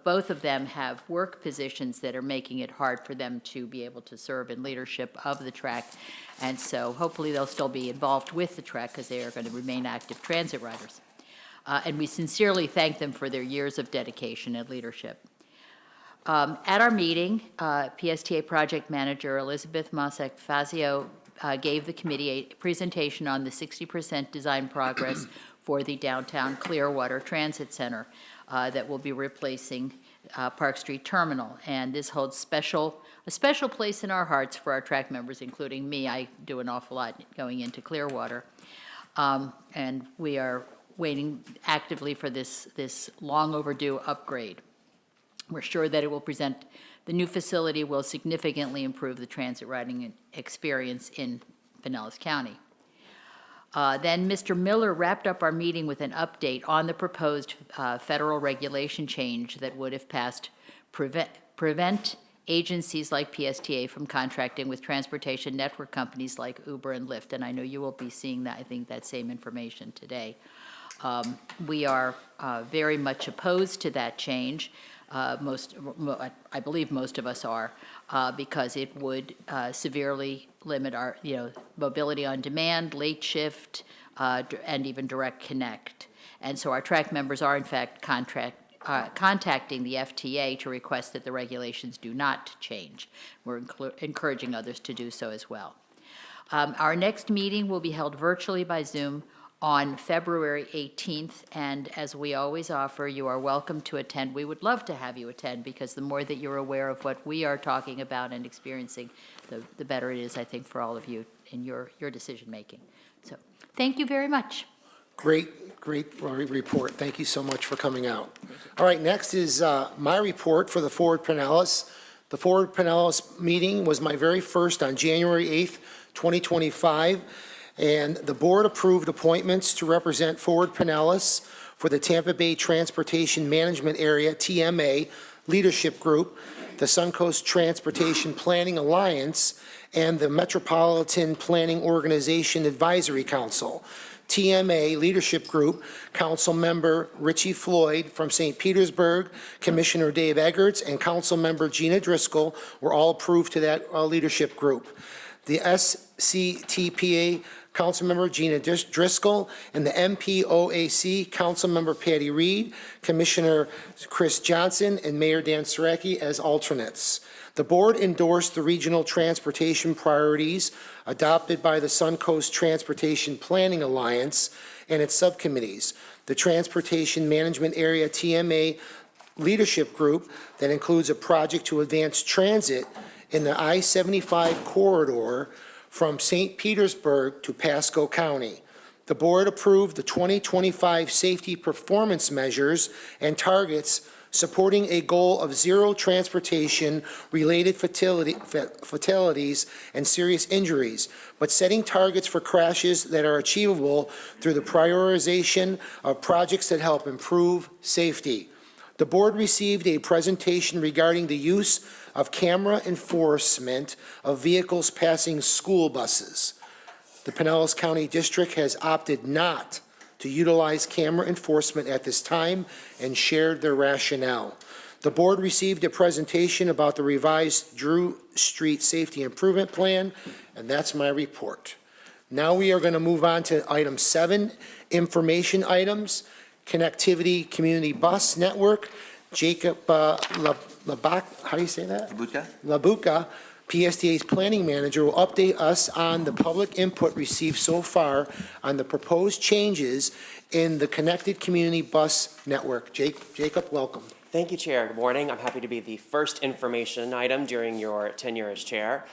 Both of them have work positions that are making it hard for them to be able to serve in leadership of the TRAC. And so hopefully they'll still be involved with the TRAC because they are going to remain active transit riders. And we sincerely thank them for their years of dedication and leadership. At our meeting, PSTA Project Manager Elizabeth Mosek-Fazio gave the committee a presentation on the 60% design progress for the downtown Clearwater Transit Center that will be replacing Park Street Terminal. And this holds a special place in our hearts for our TRAC members, including me. I do an awful lot going into Clearwater. And we are waiting actively for this long overdue upgrade. We're sure that it will the new facility will significantly improve the transit riding experience in Pinellas County. Then Mr. Miller wrapped up our meeting with an update on the proposed federal regulation change that would, if passed, prevent agencies like PSTA from contracting with transportation network companies like Uber and Lyft. And I know you will be seeing that, I think, that same information today. We are very much opposed to that change. I believe most of us are, because it would severely limit our, mobility on demand, late shift, and even direct connect. And so our TRAC members are in fact contacting the FTA to request that the regulations do not change. We're encouraging others to do so as well. Our next meeting will be held virtually by Zoom on February 18th, and as we always offer, you are welcome to attend. We would love to have you attend, because the more that you're aware of what we are talking about and experiencing, the better it is, I think, for all of you in your decision-making. So, thank you very much. Great report. Thank you so much for coming out. All right, next is my report for the Forward Pinellas. The Forward Pinellas meeting was my very first on January 8th, 2025. And the board approved appointments to represent Forward Pinellas for the Tampa Bay Transportation Management Area, TMA, Leadership Group, the Suncoast Transportation Planning Alliance, and the Metropolitan Planning Organization Advisory Council. TMA Leadership Group, Council Member Richie Floyd from St. Petersburg, Commissioner Dave Eggerts, and Council Member Gina Driscoll were all approved to that leadership group. The SCTPA Councilmember Gina Driscoll, and the MPOAC Councilmember Patty Reed, Commissioner Chris Johnson, and Mayor Dan Saraki as alternates. The board endorsed the regional transportation priorities adopted by the Suncoast Transportation Planning Alliance and its subcommittees. The Transportation Management Area TMA Leadership Group that includes a project to advance transit in the I-75 corridor from St. Petersburg to Pasco County. The board approved the 2025 safety performance measures and targets supporting a goal of zero transportation-related fatalities and serious injuries, but setting targets for crashes that are achievable through the prioritization of projects that help improve safety. The board received a presentation regarding the use of camera enforcement of vehicles passing school buses. The Pinellas County District has opted not to utilize camera enforcement at this time and shared their rationale. The board received a presentation about the revised Drew Street Safety Improvement Plan, and that's my report. Now we are going to move on to item 7, information items, Connectivity Community Bus Network. Jacob Labak, how do you say that? Labuka, PSTA's planning manager, will update us on the public input received so far on the proposed changes in the Connected Community Bus Network. Jacob, welcome. Thank you, Chair. Good morning. I'm happy to be the first information item during your tenure as Chair.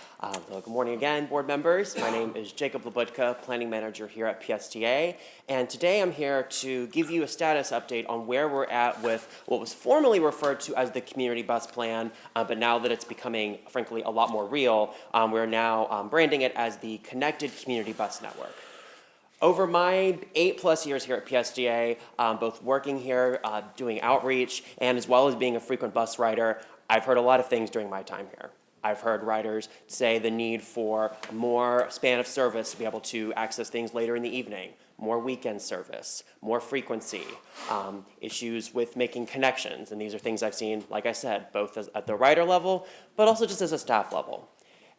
Good morning again, board members. My name is Jacob Labutka, Planning Manager here at PSTA, and today I'm here to give you a status update on where we're at with what was formerly referred to as the Community Bus Plan, but now that it's becoming, frankly, a lot more real, we're now branding it as the Connected Community Bus Network. Over my 8+ years here at PSTA, both working here, doing outreach, and as well as being a frequent bus rider, I've heard a lot of things during my time here. I've heard riders say the need for more span of service to be able to access things later in the evening, more weekend service, more frequency, issues with making connections, and these are things I've seen, like I said, both at the rider level, but also just as a staff level.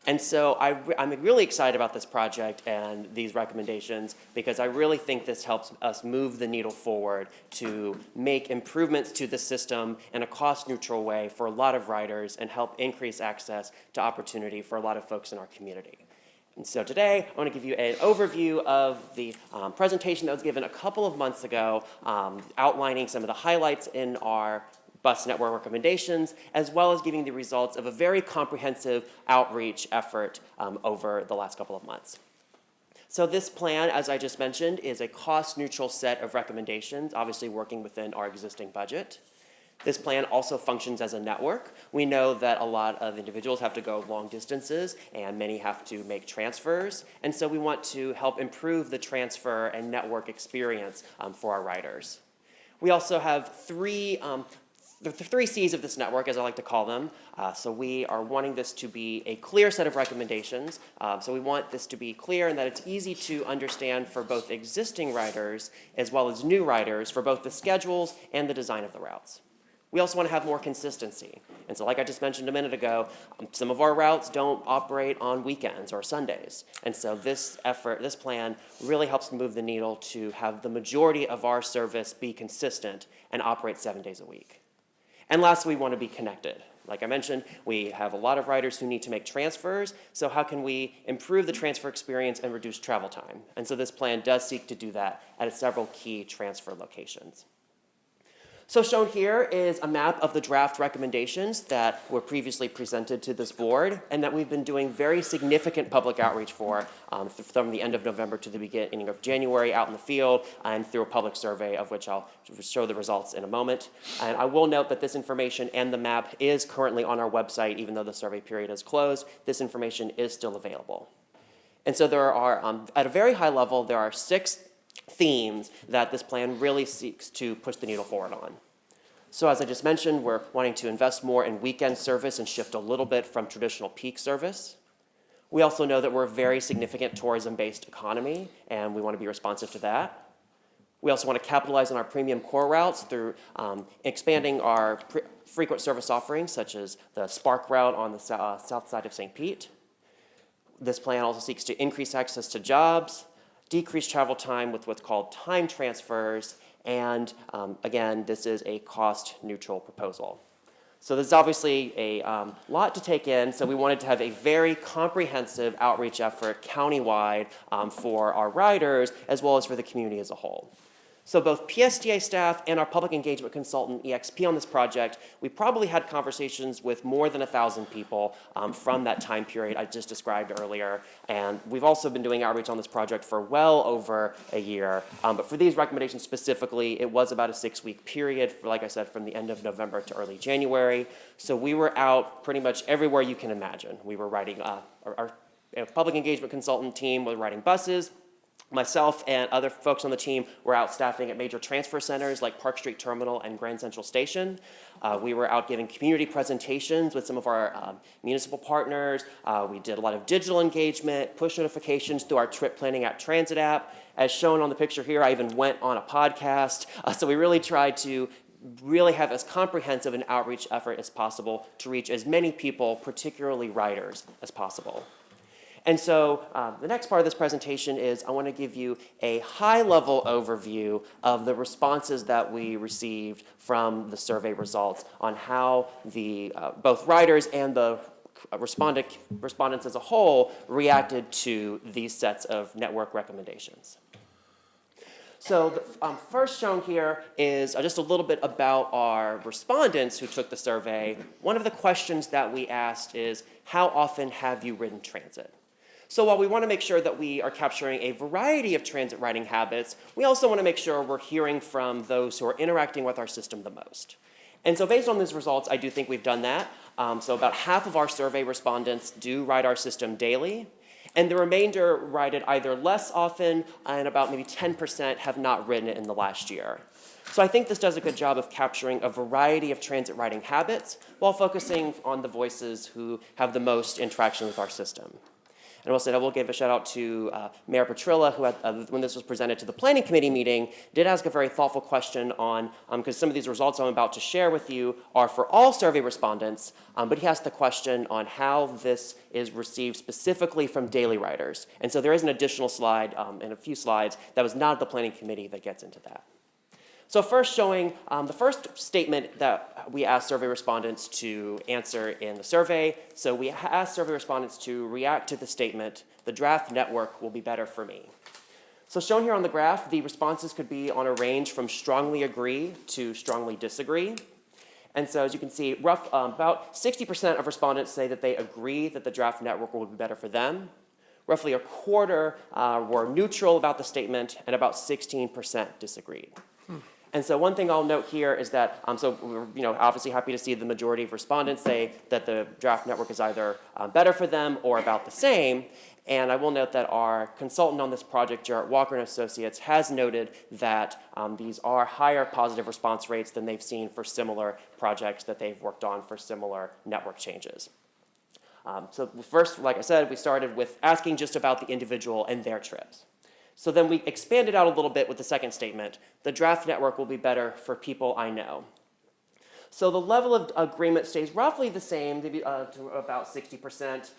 And so I'm really excited about this project and these recommendations because I really think this helps us move the needle forward to make improvements to the system in a cost-neutral way for a lot of riders and help increase access to opportunity for a lot of folks in our community. And so today, I want to give you an overview of the presentation that was given a couple of months ago, outlining some of the highlights in our bus network recommendations, as well as giving the results of a very comprehensive outreach effort over the last couple of months. So this plan, as I just mentioned, is a cost-neutral set of recommendations, obviously working within our existing budget. This plan also functions as a network. We know that a lot of individuals have to go long distances and many have to make transfers. And so we want to help improve the transfer and network experience for our riders. We also have the 3 C's of this network, as I like to call them. So we are wanting this to be a clear set of recommendations. So we want this to be clear and that it's easy to understand for both existing riders as well as new riders for both the schedules and the design of the routes. We also want to have more consistency. And so like I just mentioned a minute ago, some of our routes don't operate on weekends or Sundays. And so this plan really helps move the needle to have the majority of our service be consistent and operate 7 days a week. And lastly, we want to be connected. Like I mentioned, we have a lot of riders who need to make transfers, so how can we improve the transfer experience and reduce travel time? And so this plan does seek to do that at several key transfer locations. So shown here is a map of the draft recommendations that were previously presented to this board and that we've been doing very significant public outreach for from the end of November to the beginning of January out in the field and through a public survey of which I'll show the results in a moment. And I will note that this information and the map is currently on our website even though the survey period is closed. This information is still available. And so there are, at a very high level, there are 6 themes that this plan really seeks to push the needle forward on. So as I just mentioned, we're wanting to invest more in weekend service and shift a little bit from traditional peak service. We also know that we're a very significant tourism-based economy, and we want to be responsive to that. We also want to capitalize on our premium core routes through expanding our frequent service offerings, such as the Spark route on the south side of St. Pete. This plan also seeks to increase access to jobs, decrease travel time with what's called time transfers, and again, this is a cost-neutral proposal. So this is obviously a lot to take in, so we wanted to have a very comprehensive outreach effort countywide for our riders as well as for the community as a whole. So both PSTA staff and our public engagement consultant, EXP, on this project, we probably had conversations with more than 1,000 people from that time period I just described earlier. And we've also been doing outreach on this project for well over a year. But for these recommendations specifically, it was about a 6-week period, like I said, from the end of November to early January. So we were out pretty much everywhere you can imagine. We were writing, our public engagement consultant team was writing buses. Myself and other folks on the team were out staffing at major transfer centers like Park Street Terminal and Grand Central Station. We were out giving community presentations with some of our municipal partners. We did a lot of digital engagement, push notifications through our trip planning at Transit app. As shown on the picture here, I even went on a podcast. So we really tried to really have as comprehensive an outreach effort as possible to reach as many people, particularly riders, as possible. And so the next part of this presentation is I want to give you a high-level overview of the responses that we received from the survey results on how the both riders and the respondents as a whole reacted to these sets of network recommendations. So the first shown here is just a little bit about our respondents who took the survey. One of the questions that we asked is, how often have you ridden transit? So while we want to make sure that we are capturing a variety of transit riding habits, we also want to make sure we're hearing from those who are interacting with our system the most. And so based on these results, I do think we've done that. So about half of our survey respondents do ride our system daily, and the remainder ride it either less often, and about maybe 10% have not ridden it in the last year. So I think this does a good job of capturing a variety of transit riding habits while focusing on the voices who have the most interaction with our system. And I will give a shout out to Mayor Petrilla, who, when this was presented to the Planning Committee meeting, did ask a very thoughtful question on, because some of these results I'm about to share with you are for all survey respondents, but he asked the question on how this is received specifically from daily riders. And so there is an additional slide and a few slides that was not at the Planning Committee that gets into that. So first showing the first statement that we asked survey respondents to answer in the survey. So we asked survey respondents to react to the statement, the draft network will be better for me. So shown here on the graph, the responses could be on a range from strongly agree to strongly disagree. And so as you can see, about 60% of respondents say that they agree that the draft network will be better for them. Roughly a quarter were neutral about the statement, and about 16% disagreed. And so one thing I'll note here is that, so we're obviously happy to see the majority of respondents say that the draft network is either better for them or about the same. And I will note that our consultant on this project, Jarrett Walker and Associates, has noted that these are higher positive response rates than they've seen for similar projects that they've worked on for similar network changes. So first, like I said, we started with asking just about the individual and their trips. So then we expanded out a little bit with the second statement, the draft network will be better for people I know. So the level of agreement stays roughly the same, to about 60%.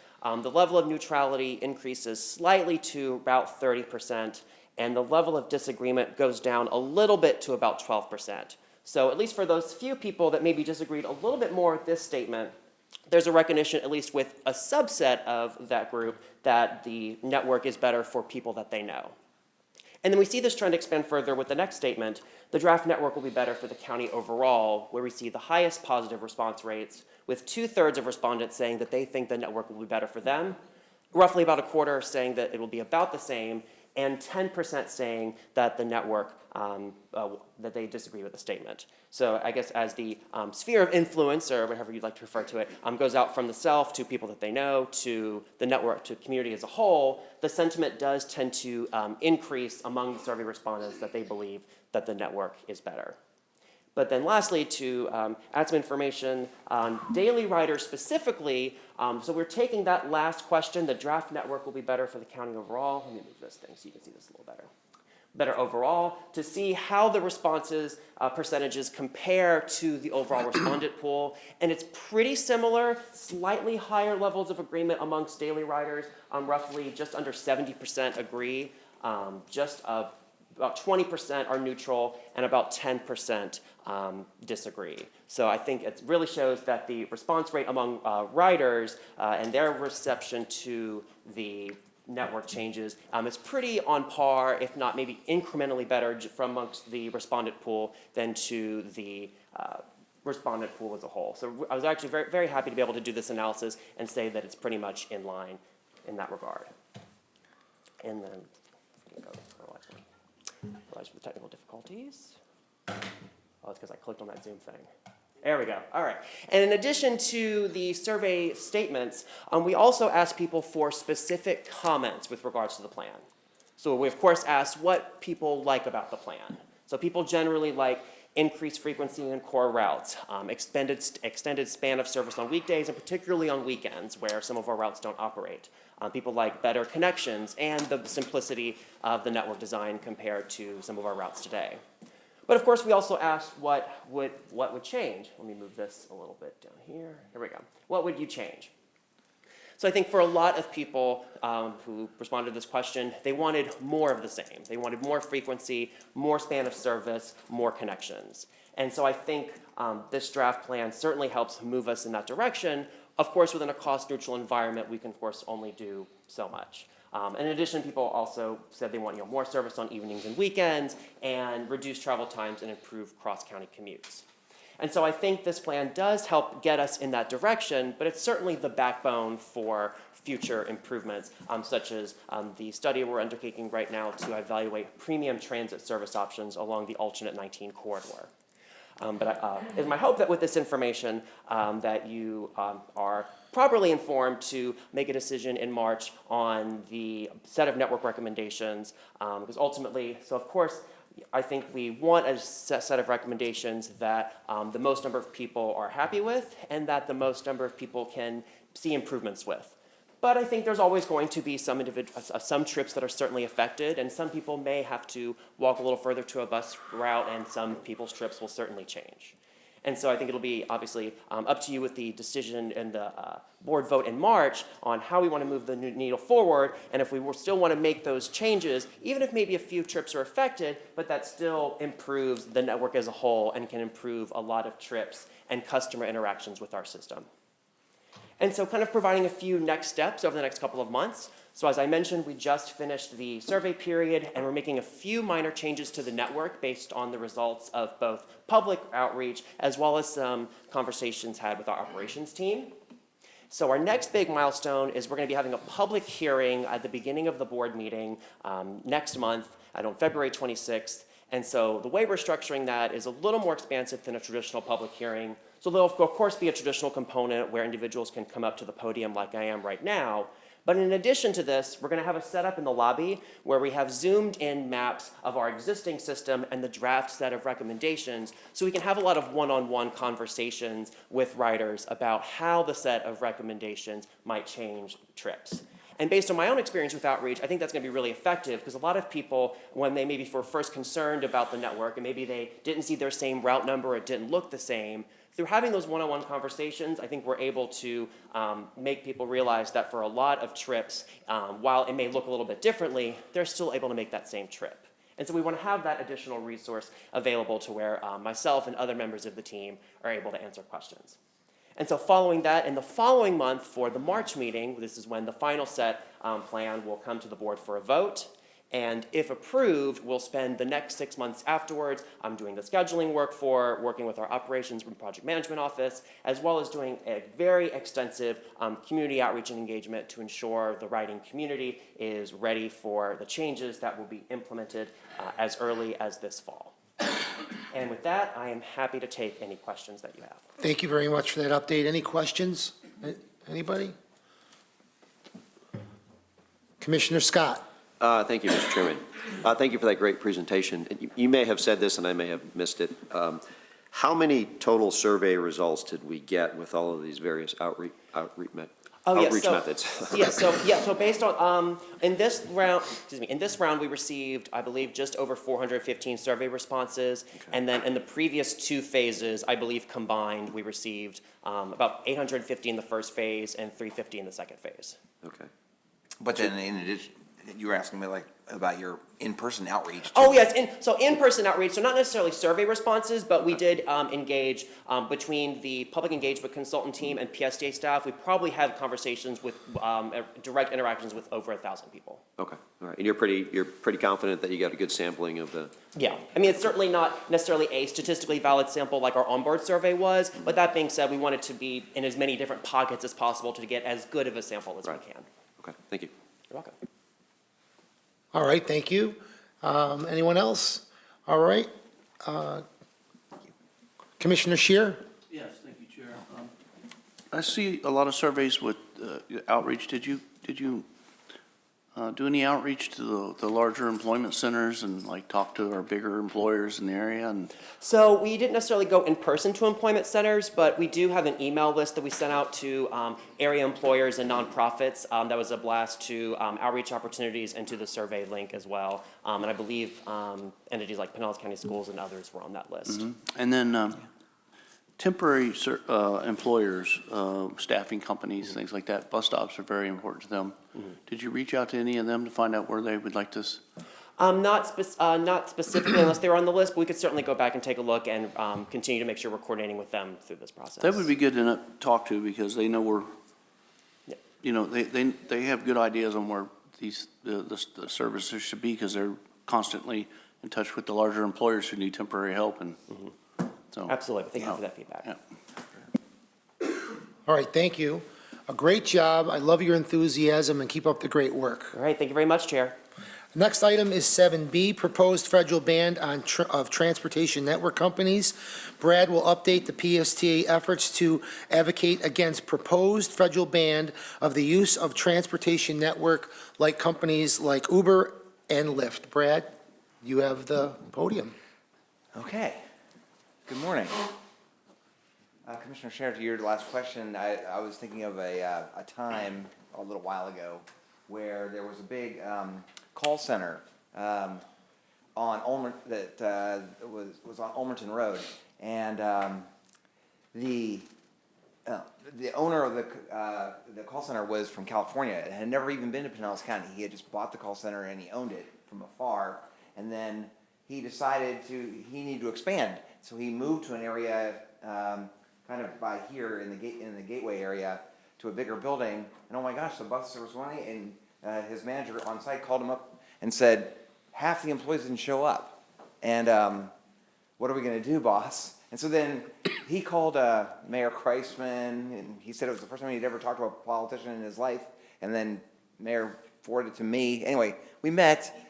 The level of neutrality increases slightly to about 30%, and the level of disagreement goes down a little bit to about 12%. So at least for those few people that maybe disagreed a little bit more with this statement, there's a recognition, at least with a subset of that group, that the network is better for people that they know. And then we see this trend expand further with the next statement, the draft network will be better for the county overall, where we see the highest positive response rates, with 2/3 of respondents saying that they think the network will be better for them, roughly about a quarter saying that it will be about the same, and 10% saying that the network, that they disagree with the statement. So I guess as the sphere of influence, or whatever you'd like to refer to it, goes out from the self to people that they know, to the network, to community as a whole, the sentiment does tend to increase among the survey respondents that they believe that the network is better. But then lastly, to add some information on daily riders specifically, so we're taking that last question, the draft network will be better for the county overall. Let me move this thing so you can see this a little better. Better overall, to see how the responses percentages compare to the overall respondent pool. And it's pretty similar, slightly higher levels of agreement amongst daily riders, roughly just under 70% agree, about 20% are neutral, and about 10% disagree. So I think it really shows that the response rate among riders and their reception to the network changes is pretty on par, if not maybe incrementally better from amongst the respondent pool than to the respondent pool as a whole. So I was actually very, very happy to be able to do this analysis and say that it's pretty much in line in that regard. And then, realize the technical difficulties. Oh, it's because I clicked on that Zoom thing. There we go. All right. And in addition to the survey statements, we also asked people for specific comments with regards to the plan. So we, of course, asked what people like about the plan. So people generally like increased frequency in core routes, extended span of service on weekdays, and particularly on weekends where some of our routes don't operate. People like better connections and the simplicity of the network design compared to some of our routes today. But of course, we also asked what would change. Let me move this a little bit down here. Here we go. What would you change? So I think for a lot of people who responded to this question, they wanted more of the same. They wanted more frequency, more span of service, more connections. And so I think this draft plan certainly helps move us in that direction. Of course, within a cost-neutral environment, we can, of course, only do so much. In addition, people also said they want more service on evenings and weekends and reduce travel times and improve cross-county commutes. And so I think this plan does help get us in that direction, but it's certainly the backbone for future improvements, such as the study we're undertaking right now to evaluate premium transit service options along the alternate 19 corridor. But it's my hope that with this information that you are properly informed to make a decision in March on the set of network recommendations, because ultimately, so of course, I think we want a set of recommendations that the most number of people are happy with and that the most number of people can see improvements with. But I think there's always going to be some trips that are certainly affected, and some people may have to walk a little further to a bus route, and some people's trips will certainly change. And so I think it'll be obviously up to you with the decision and the board vote in March on how we want to move the needle forward, and if we still want to make those changes, even if maybe a few trips are affected, but that still improves the network as a whole and can improve a lot of trips and customer interactions with our system. And so kind of providing a few next steps over the next couple of months. So as I mentioned, we just finished the survey period, and we're making a few minor changes to the network based on the results of both public outreach as well as some conversations had with our operations team. So our next big milestone is we're going to be having a public hearing at the beginning of the board meeting next month on February 26th. And so the way we're structuring that is a little more expansive than a traditional public hearing. So there'll, of course, be a traditional component where individuals can come up to the podium like I am right now. But in addition to this, we're going to have a setup in the lobby where we have zoomed in maps of our existing system and the draft set of recommendations, so we can have a lot of one-on-one conversations with riders about how the set of recommendations might change trips. And based on my own experience with outreach, I think that's going to be really effective because a lot of people, when they maybe were first concerned about the network and maybe they didn't see their same route number or it didn't look the same, through having those one-on-one conversations, I think we're able to make people realize that for a lot of trips, while it may look a little bit differently, they're still able to make that same trip. And so we want to have that additional resource available to where myself and other members of the team are able to answer questions. And so following that, in the following month for the March meeting, this is when the final set plan will come to the board for a vote. And if approved, we'll spend the next 6 months afterwards doing the scheduling work working with our operations and project management office, as well as doing a very extensive community outreach and engagement to ensure the riding community is ready for the changes that will be implemented as early as this fall. And with that, I am happy to take any questions that you have. Thank you very much for that update. Any questions? Anybody? Commissioner Scott. Thank you, Mr. Chairman. Thank you for that great presentation. You may have said this and I may have missed it. How many total survey results did we get with all of these various outreach methods? So based on, in this round, we received, I believe, just over 415 survey responses. Okay. And then in the previous two phases, I believe combined, we received about 850 in the first phase and 350 in the second phase. Okay. But then in addition, you were asking me about your in-person outreach too. Oh, yes, in-person outreach, so not necessarily survey responses, but we did engage between the public engagement consultant team and PSTA staff. We probably had conversations with direct interactions with over 1,000 people. Okay, all right, and you're pretty confident that you got a good sampling of the... Yeah, I mean, it's certainly not necessarily a statistically valid sample like our onboard survey was, but that being said, we want it to be in as many different pockets as possible to get as good of a sample as we can. Okay, thank you. You're welcome. All right, thank you. Anyone else? All right. Commissioner Scheer? Yes, thank you, Chair. I see a lot of surveys with outreach. Did you do any outreach to the larger employment centers and like talk to our bigger employers in the area? And So we didn't necessarily go in person to employment centers, but we do have an email list that we sent out to area employers and nonprofits. That was a blast to outreach opportunities and to the survey link as well. And I believe entities like Pinellas County Schools and others were on that list. and then temporary employers, staffing companies, things like that, bus stops are very important to them. Did you reach out to any of them to find out where they would like this? Not specifically unless they were on the list, but we could certainly go back and take a look and continue to make sure we're coordinating with them through this process. That would be good to talk to because they know we're, Yeah. you know, they have good ideas on where the services should be because they're constantly in touch with the larger employers who need temporary help and so. Absolutely. Thank you for that feedback. Yeah. All right, thank you. A great job. I love your enthusiasm and keep up the great work. All right. Thank you very much, Chair. Next item is 7B, proposed federal ban of transportation network companies. Brad will update the PSTA efforts to advocate against proposed federal ban of the use of transportation network like companies like Uber and Lyft. Brad, you have the podium. Okay. Good morning. Commissioner Sheriff, to your last question, I was thinking of a time a little while ago where there was a big call center on that was on Ulmerton Road, and the owner of the call center was from California and had never even been to Pinellas County. He had just bought the call center and he owned it from afar, and then he decided he needed to expand, so he moved to an area kind of by here in the gateway area to a bigger building, and oh my gosh, the bus service was running, and his manager on site called him up and said, half the employees didn't show up, and what are we gonna do, boss? And so then he called Mayor Kreisman, and he said it was the first time he'd ever talked to a politician in his life, and then Mayor forwarded it to me. Anyway, we met,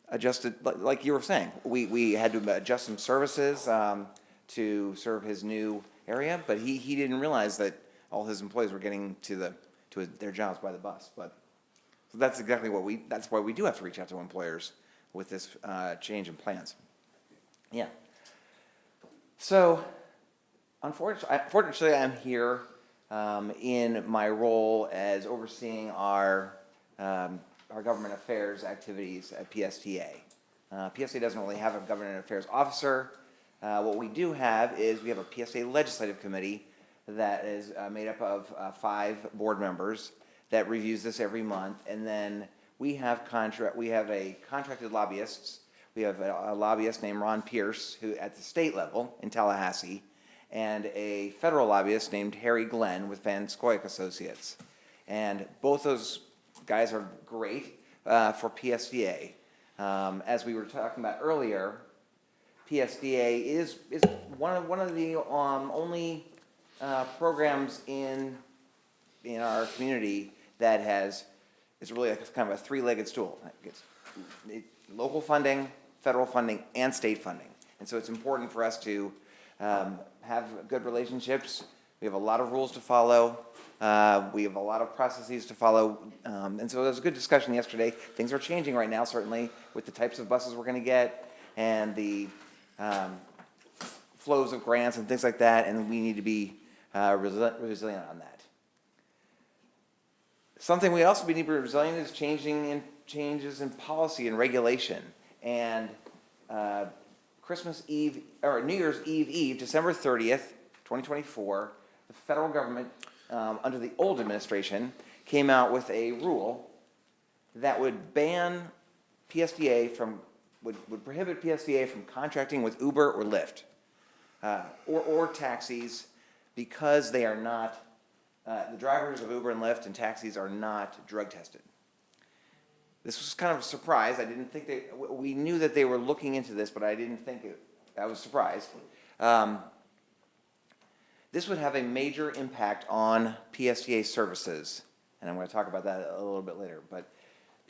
adjusted, like you were saying, we had to adjust some services to serve his new area, but he didn't realize that all his employees were getting to their jobs by the bus. But so that's exactly that's why we do have to reach out to employers with this change in plans. Yeah. So, unfortunately, I'm here in my role as overseeing our government affairs activities at PSTA. PSTA doesn't really have a government affairs officer. What we do have is we have a PSTA legislative committee that is made up of 5 board members that reviews this every month, and then we have contracted lobbyists. We have a lobbyist named Ron Pierce, who at the state level in Tallahassee, and a federal lobbyist named Harry Glenn with Van Scoyoc Associates. And both those guys are great for PSTA. As we were talking about earlier, PSTA is one of the only programs in our community that is really kind of a 3-legged stool. It's local funding, federal funding, and state funding. And so it's important for us to have good relationships. We have a lot of rules to follow. We have a lot of processes to follow. And so there was a good discussion yesterday. Things are changing right now, certainly, with the types of buses we're going to get and the flows of grants and things like that, and we need to be resilient on that. Something we also need to be resilient is changes in policy and regulation. And Christmas Eve, or New Year's Eve, December 30th, 2024, the federal government, under the old administration, came out with a rule that would ban PSTA would prohibit PSTA from contracting with Uber or Lyft, or taxis, because they are not, the drivers of Uber and Lyft and taxis are not drug tested. This was kind of a surprise. I didn't think we knew that they were looking into this, but I didn't think I was surprised. This would have a major impact on PSTA services, and I'm going to talk about that a little bit later, but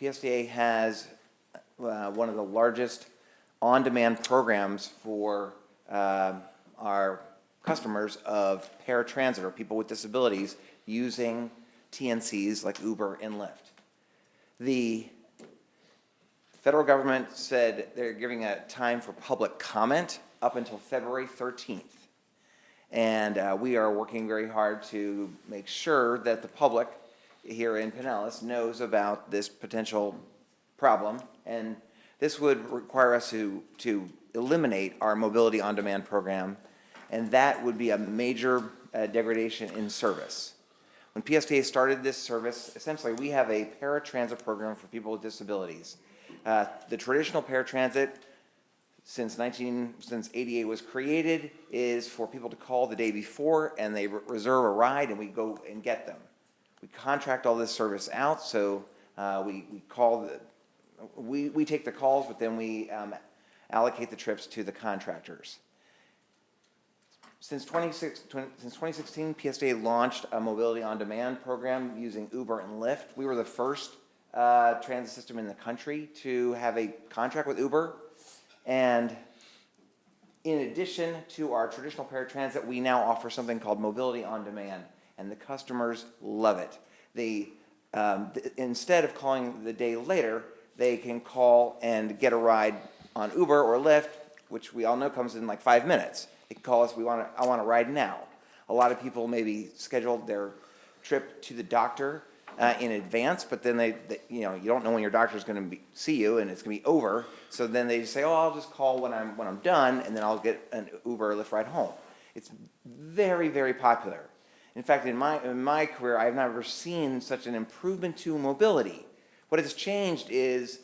PSTA has one of the largest on-demand programs for our customers of paratransit, or people with disabilities, using TNCs like Uber and Lyft. The federal government said they're giving a time for public comment up until February 13th. And we are working very hard to make sure that the public here in Pinellas knows about this potential problem. And this would require us to eliminate our Mobility on Demand program, and that would be a major degradation in service. When PSTA started this service, essentially we have a paratransit program for people with disabilities. The traditional paratransit, since 88 was created, is for people to call the day before and they reserve a ride and we go and get them. We contract all this service out, so we take the calls, but then we allocate the trips to the contractors. Since 2016, PSTA launched a Mobility on Demand program using Uber and Lyft. We were the first transit system in the country to have a contract with Uber. And in addition to our traditional paratransit, we now offer something called Mobility on Demand, and the customers love it. They, instead of calling the day later, they can call and get a ride on Uber or Lyft, which we all know comes in like 5 minutes. They can call us, I want a ride now. A lot of people maybe scheduled their trip to the doctor in advance, but then you don't know when your doctor's going to see you, and it's going to be over. So then they say, I'll just call when I'm done, and then I'll get an Uber or Lyft ride home. It's very, very popular. In fact, in my career, I've never seen such an improvement to mobility. What has changed is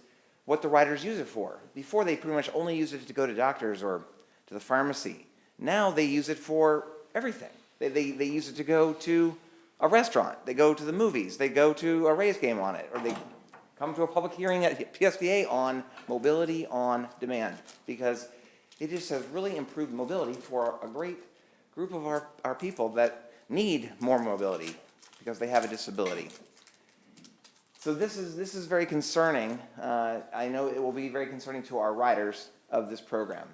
what the riders use it for. Before, they pretty much only used it to go to doctors or to the pharmacy. Now they use it for everything. They use it to go to a restaurant, they go to the movies, they go to a Rays game on it, or they come to a public hearing at PSTA on Mobility on Demand, because it just has really improved mobility for a great group of our people that need more mobility because they have a disability. So this is very concerning. I know it will be very concerning to our riders of this program.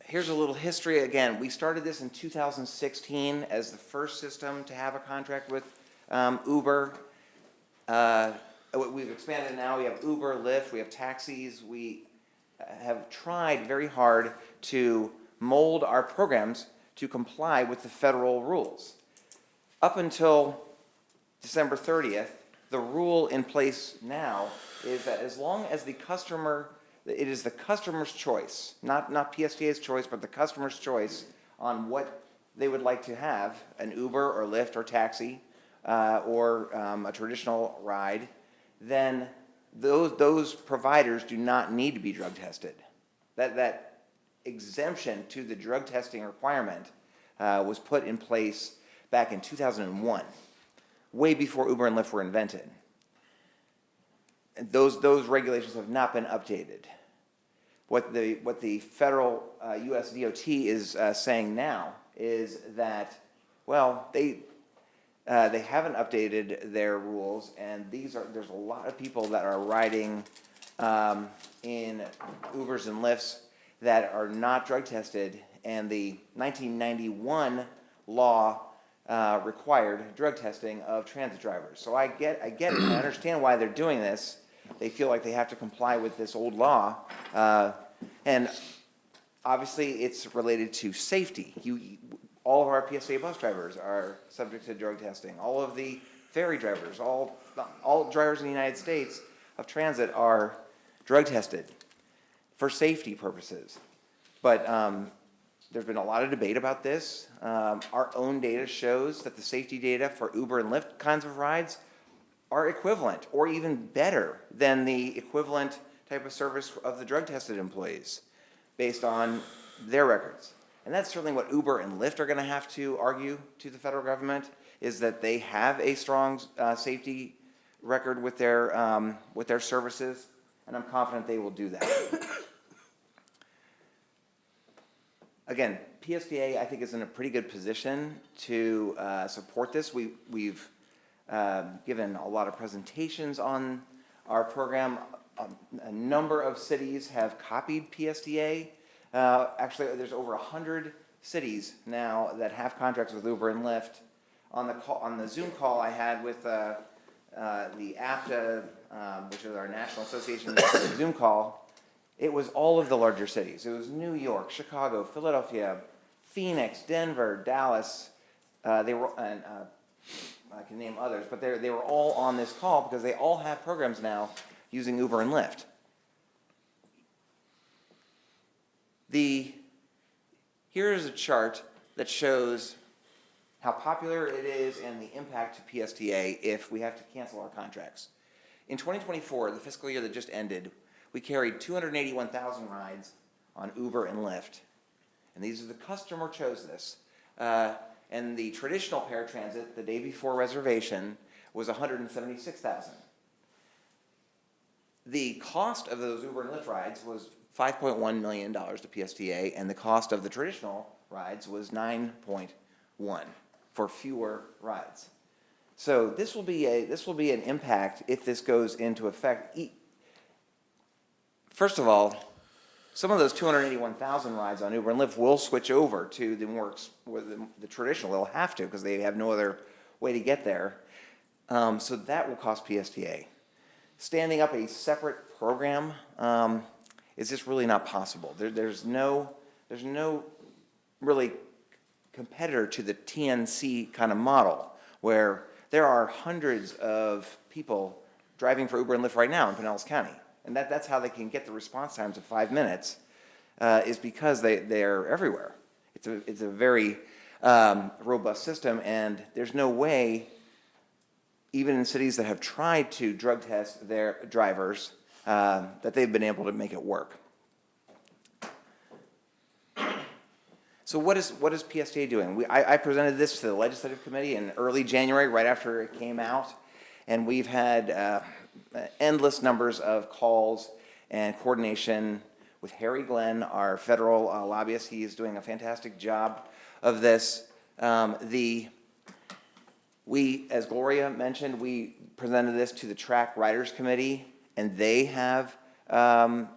Here's a little history. Again, we started this in 2016 as the first system to have a contract with Uber. We've expanded now. We have Uber, Lyft, we have taxis. We have tried very hard to mold our programs to comply with the federal rules. Up until December 30th, the rule in place now is that as long as it is the customer's choice, not PSTA's choice, but the customer's choice on what they would like to have, an Uber or Lyft or taxi or a traditional ride, then those providers do not need to be drug tested. That exemption to the drug testing requirement was put in place back in 2001, way before Uber and Lyft were invented. And those regulations have not been updated. What the federal U.S. DOT is saying now is that, well, they haven't updated their rules, and there's a lot of people that are riding in Ubers and Lyfts that are not drug tested, and the 1991 law required drug testing of transit drivers. So I get it. I understand why they're doing this. They feel like they have to comply with this old law, and obviously it's related to safety. All of our PSTA bus drivers are subject to drug testing. All of the ferry drivers, all drivers in the United States of transit are drug tested for safety purposes. But there's been a lot of debate about this. Our own data shows that the safety data for Uber and Lyft kinds of rides are equivalent or even better than the equivalent type of service of the drug-tested employees based on their records. And that's certainly what Uber and Lyft are going to have to argue to the federal government, is that they have a strong safety record with their services, and I'm confident they will do that. Again, PSTA, I think, is in a pretty good position to support this. We've given a lot of presentations on our program. A number of cities have copied PSTA. Actually, there's over 100 cities now that have contracts with Uber and Lyft. on the Zoom call I had with the APTA, which is our National Association Zoom call, it was all of the larger cities. It was New York, Chicago, Philadelphia, Phoenix, Denver, Dallas. They were, and I can name others, but they were all on this call because they all have programs now using Uber and Lyft. Here's a chart that shows how popular it is and the impact to PSTA if we have to cancel our contracts. In 2024, the fiscal year that just ended, we carried 281,000 rides on Uber and Lyft. And these are the customer chose this. And the traditional paratransit, the day before reservation, was 176,000. The cost of those Uber and Lyft rides was $5.1 million to PSTA, and the cost of the traditional rides was 9.1 for fewer rides. So this will be an impact if this goes into effect. First of all, some of those 281,000 rides on Uber and Lyft will switch over to the traditional. They'll have to because they have no other way to get there. So that will cost PSTA. Standing up a separate program is just really not possible. There's no really competitor to the TNC kind of model where there are hundreds of people driving for Uber and Lyft right now in Pinellas County. And that's how they can get the response times of 5 minutes, is because they're everywhere. It's a very robust system, and there's no way, even in cities that have tried to drug test their drivers, that they've been able to make it work. So what is PSTA doing? I presented this to the Legislative Committee in early January, right after it came out, and we've had endless numbers of calls and coordination with Harry Glenn, our federal lobbyist. He is doing a fantastic job of this. We, as Gloria mentioned, we presented this to the Track Riders Committee, and they have some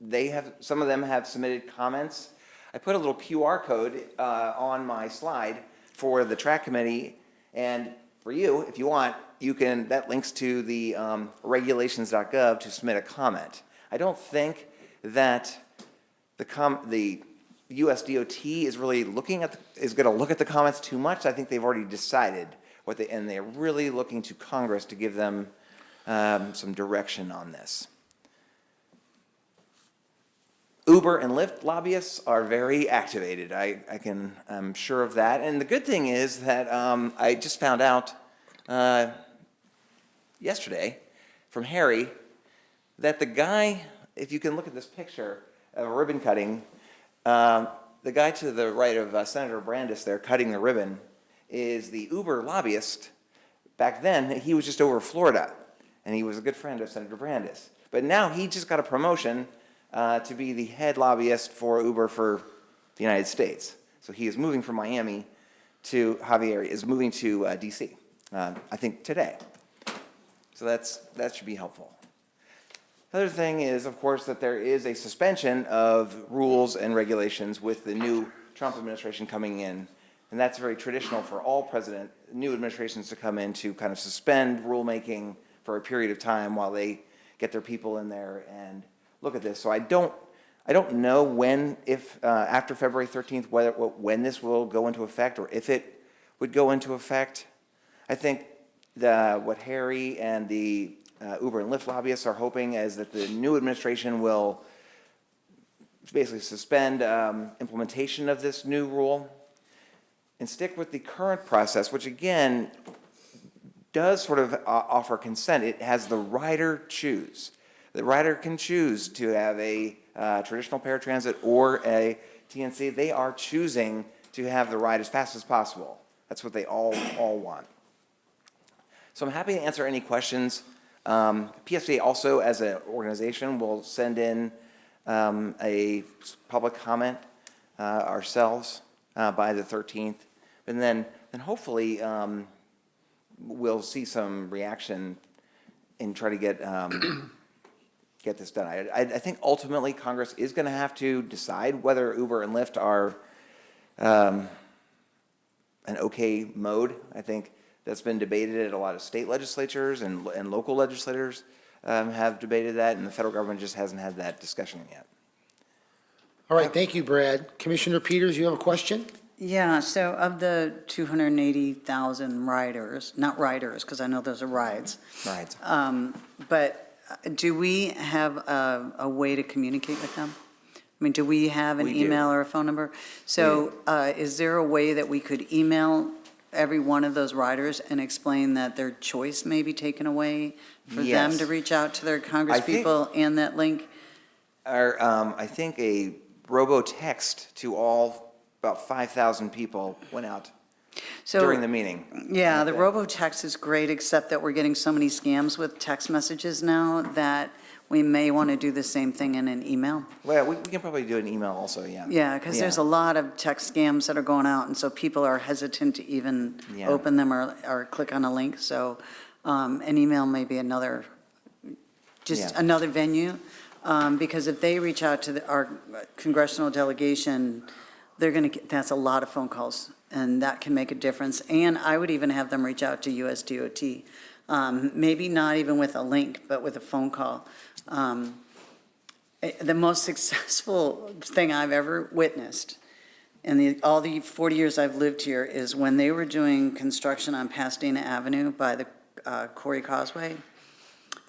of them have submitted comments. I put a little QR code on my slide for the Track Committee, and for you, if you want, that links to the regulations.gov to submit a comment. I don't think that the US DOT is really is going to look at the comments too much. I think they've already decided and they're really looking to Congress to give them some direction on this. Uber and Lyft lobbyists are very activated. I'm sure of that. And the good thing is that I just found out yesterday from Harry that the guy, if you can look at this picture of a ribbon cutting, the guy to the right of Senator Brandis there cutting the ribbon is the Uber lobbyist. Back then, he was just over Florida, and he was a good friend of Senator Brandis. But now he just got a promotion to be the head lobbyist for Uber for the United States. So he is moving from Miami to Javier, is moving to DC, I think today. So that should be helpful. Other thing is, of course, that there is a suspension of rules and regulations with the new Trump administration coming in. And that's very traditional for all new administrations to come in to kind of suspend rulemaking for a period of time while they get their people in there and look at this. So I don't know when, if after February 13th, when this will go into effect or if it would go into effect. I think what Harry and the Uber and Lyft lobbyists are hoping is that the new administration will basically suspend implementation of this new rule and stick with the current process, which again does sort of offer consent. It has the rider choose. The rider can choose to have a traditional paratransit or a TNC. They are choosing to have the ride as fast as possible. That's what they all want. So I'm happy to answer any questions. PSTA also, as an organization, will send in a public comment ourselves by the 13th. And then hopefully we'll see some reaction and try to get this done. I think ultimately Congress is going to have to decide whether Uber and Lyft are an okay mode. I think that's been debated at a lot of state legislatures and local legislators have debated that, and the federal government just hasn't had that discussion yet. All right, thank you, Brad. Commissioner Peters, you have a question? Yeah, so of the 280,000 riders, not riders, because I know those are rides, Right. but do we have a way to communicate with them? I mean, do we have an We do. email or a phone number? So is there a way that we could email every one of those riders and explain that their choice may be taken away for them Yes. to reach out to their I think- congresspeople and that link? I think a robo-text to all, about 5,000 people went out So- during the meeting. Yeah, the robo-text is great, except that we're getting so many scams with text messages now that we may want to do the same thing in an email. Well, we can probably do an email also, yeah. Yeah, because there's a lot of text scams that are going out, and so people are hesitant to even Yeah. open them or click on a link. So an email may be another, just Yeah. another venue. Because if they reach out to our congressional delegation, they're going to, that's a lot of phone calls, and that can make a difference. And I would even have them reach out to USDOT, maybe not even with a link, but with a phone call. The most successful thing I've ever witnessed in all the 40 years I've lived here is when they were doing construction on Pasadena Avenue by the Corey Causeway.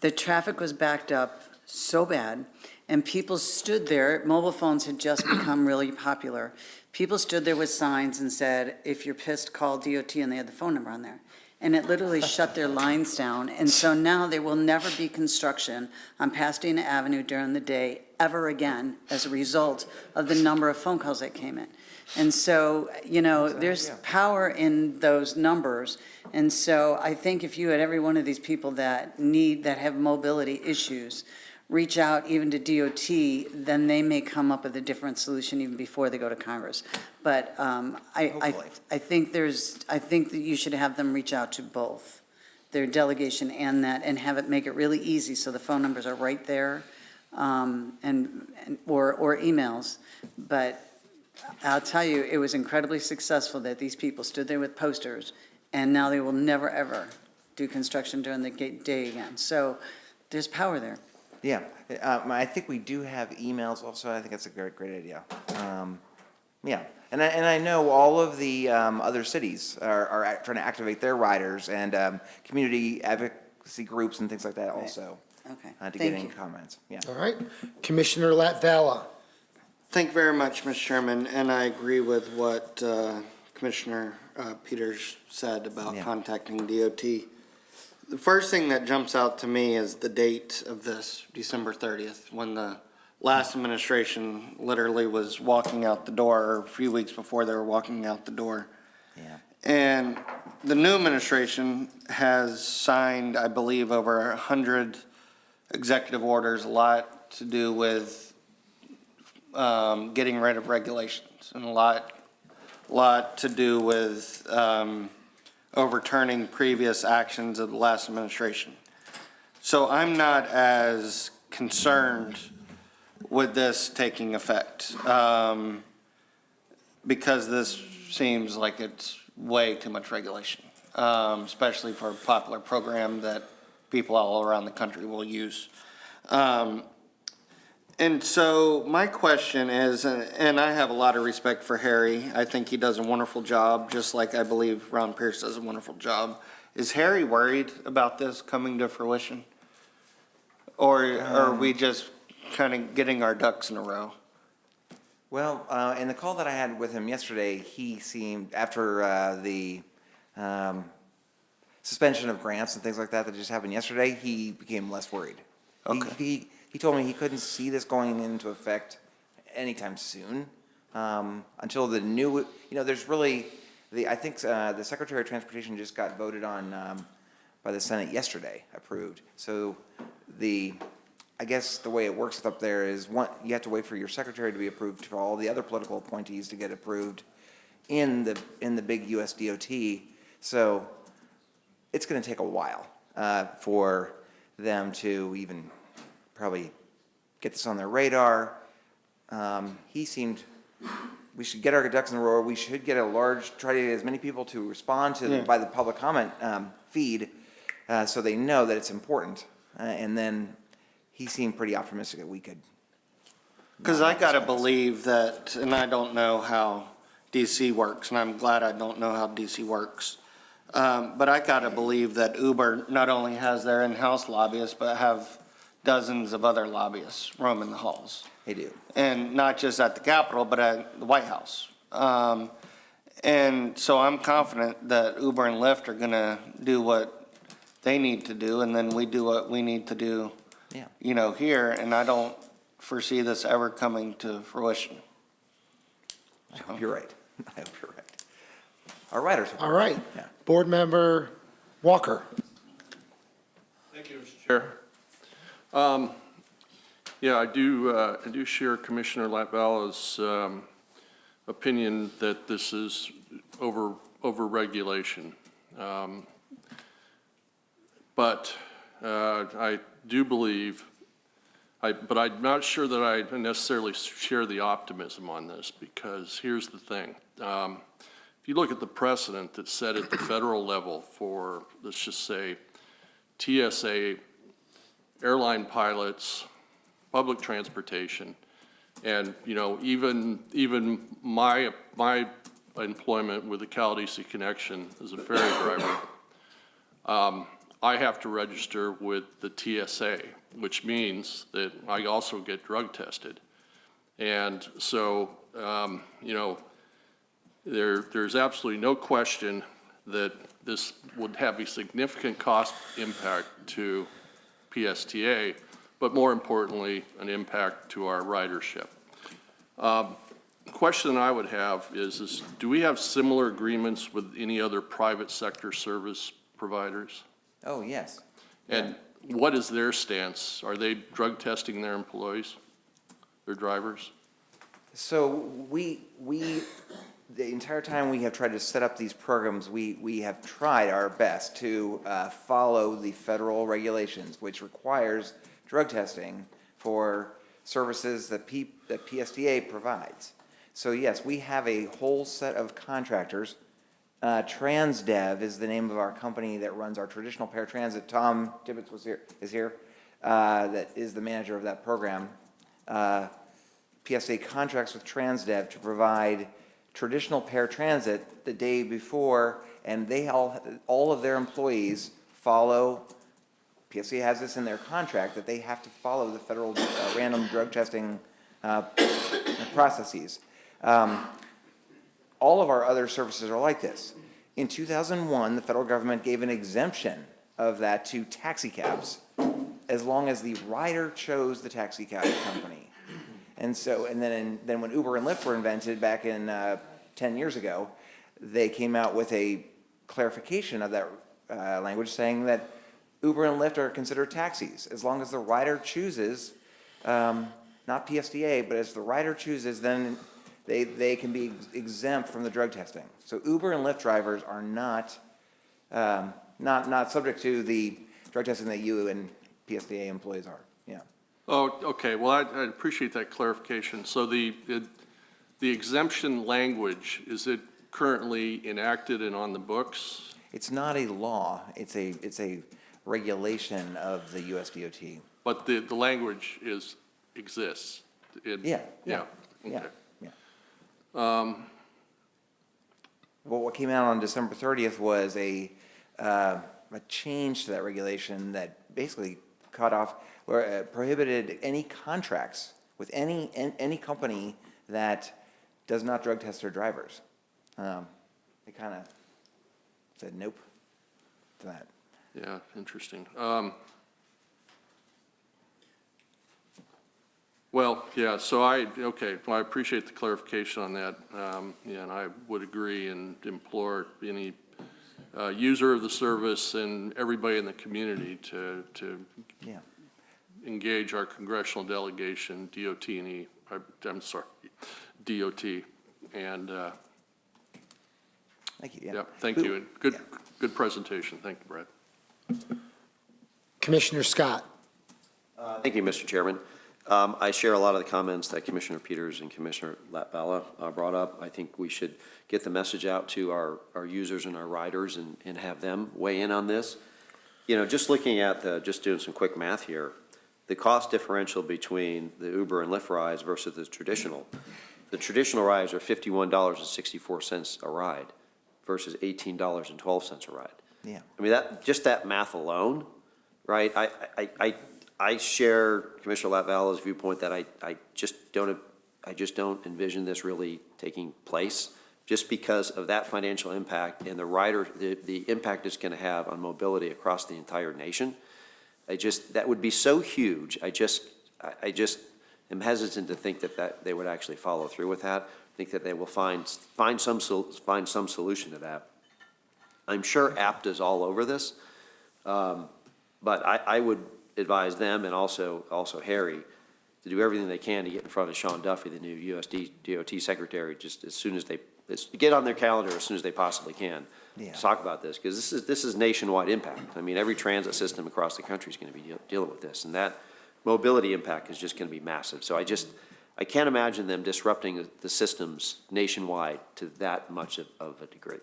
The traffic was backed up so bad, and people stood there. Mobile phones had just become really popular. People stood there with signs and said, if you're pissed, call DOT, and they had the phone number on there. And it literally shut their lines down. And so now there will never be construction on Pasadena Avenue during the day ever again as a result of the number of phone calls that came in. And so, there's power in those numbers. And so I think if you had every one of these people that have mobility issues, reach out even to DOT, then they may come up with a different solution even before they go to Congress. But I think that you should have them reach out to both, their delegation and that, and have it, make it really easy, so the phone numbers are right there, or emails. But I'll tell you, it was incredibly successful that these people stood there with posters, and now they will never, ever do construction during the day again. So there's power there. Yeah, I think we do have emails also. I think that's a great idea. Yeah, and I know all of the other cities are trying to activate their riders and community advocacy groups and things like that also. Okay. To get any comments. Yeah. All right. Commissioner Latvala. Thank you very much, Mr. Chairman, and I agree with what Commissioner Peters said about contacting DOT. The first thing that jumps out to me is the date of this, December 30th, when the last administration literally was walking out the door, or a few weeks before they were walking out the door. Yeah. And the new administration has signed, I believe, over 100 executive orders, a lot to do with getting rid of regulations, and a lot to do with overturning previous actions of the last administration. So I'm not as concerned with this taking effect, because this seems like it's way too much regulation, especially for a popular program that people all around the country will use. And so my question is, and I have a lot of respect for Harry. I think he does a wonderful job, just like I believe Ron Pierce does a wonderful job. Is Harry worried about this coming to fruition? Or are we just kind of getting our ducks in a row? Well, in the call that I had with him yesterday, he seemed, after the suspension of grants and things like that just happened yesterday, he became less worried. Okay. He told me he couldn't see this going into effect anytime soon, until the new, there's really, I think the Secretary of Transportation just got voted on by the Senate yesterday, approved. So I guess the way it works up there is you have to wait for your secretary to be approved for all the other political appointees to get approved in the big US DOT. So it's going to take a while for them to even probably get this on their radar. He seemed we should get our ducks in a row. We should get try to get as many people to respond to, by the public comment feed, so they know that it's important. And then he seemed pretty optimistic that we could. Because I gotta believe that, and I don't know how DC works, and I'm glad I don't know how DC works. But I gotta believe that Uber not only has their in-house lobbyists, but have dozens of other lobbyists roaming the halls. They do. And not just at the Capitol, but at the White House. And so I'm confident that Uber and Lyft are gonna do what they need to do, and then we do what we need to do, Yeah. you know, here, and I don't foresee this ever coming to fruition. I hope you're right. I hope you're right. Our writers. All right. Yeah. Board Member Walker. Thank you, Mr. Chair. Yeah, I do share Commissioner Latvalla's opinion that this is over-regulation. But I do believe, but I'm not sure that I necessarily share the optimism on this, because here's the thing. If you look at the precedent that's set at the federal level for, let's just say, TSA, airline pilots, public transportation, and, you know, even my employment with the Cal DC Connection as a ferry driver, I have to register with the TSA, which means that I also get drug tested. And so, you know, there's absolutely no question that this would have a significant cost impact to PSTA, but more importantly, an impact to our ridership. Question I would have is do we have similar agreements with any other private sector service providers? Oh, yes. And what is their stance? Are they drug testing their employees, their drivers? So the entire time we have tried to set up these programs, we have tried our best to follow the federal regulations, which requires drug testing for services that PSTA provides. So yes, we have a whole set of contractors. Transdev is the name of our company that runs our traditional paratransit. Tom Tibbetts is here, that is the manager of that program. PSTA contracts with Transdev to provide traditional paratransit the day before, and they all of their employees follow. PSTA has this in their contract that they have to follow the federal random drug testing processes. All of our other services are like this. In 2001, the federal government gave an exemption of that to taxi cabs, as long as the rider chose the taxi cab company. And so, then when Uber and Lyft were invented back in 10 years ago, they came out with a clarification of that language, saying that Uber and Lyft are considered taxis, as long as the rider chooses, not PSTA, but as the rider chooses, then they can be exempt from the drug testing. So Uber and Lyft drivers are not subject to the drug testing that you and PSTA employees are. Yeah. Oh, okay. Well, I appreciate that clarification. So the exemption language, is it currently enacted and on the books? It's not a law. It's a regulation of the USDOT. But the language exists? Yeah. Yeah. Yeah. Okay. Well, what came out on December 30th was a change to that regulation that basically cut off or prohibited any contracts with any company that does not drug test their drivers. They kind of said nope to that. Yeah, interesting. Well, yeah, so I appreciate the clarification on that. Yeah, and I would agree and implore any user of the service and everybody in the community to Yeah. engage our congressional delegation, DOT&E, I'm sorry, DOT, and, Thank you. Yeah. yeah, thank you, and good presentation. Thank you, Brad. Commissioner Scott. Thank you, Mr. Chairman. I share a lot of the comments that Commissioner Peters and Commissioner Latvala brought up. I think we should get the message out to our users and our riders and have them weigh in on this. You know, just looking at just doing some quick math here, the cost differential between the Uber and Lyft rides versus the traditional rides are $51.64 a ride versus $18.12 a ride. Yeah. I mean, just that math alone, right? I share Commissioner Latvala's viewpoint that I just don't envision this really taking place, just because of that financial impact and the impact it's going to have on mobility across the entire nation. That would be so huge. I just am hesitant to think that they would actually follow through with that. I think that they will find some solution to that. I'm sure APTA's all over this, but I would advise them and also Harry to do everything they can to get in front of Sean Duffy, the new USD DOT secretary, just as soon as get on their calendar as soon as they possibly can to talk about this, because this is nationwide impact. I mean, every transit system across the country is going to be dealing with this, and that mobility impact is just going to be massive. So I can't imagine them disrupting the systems nationwide to that much of a degree.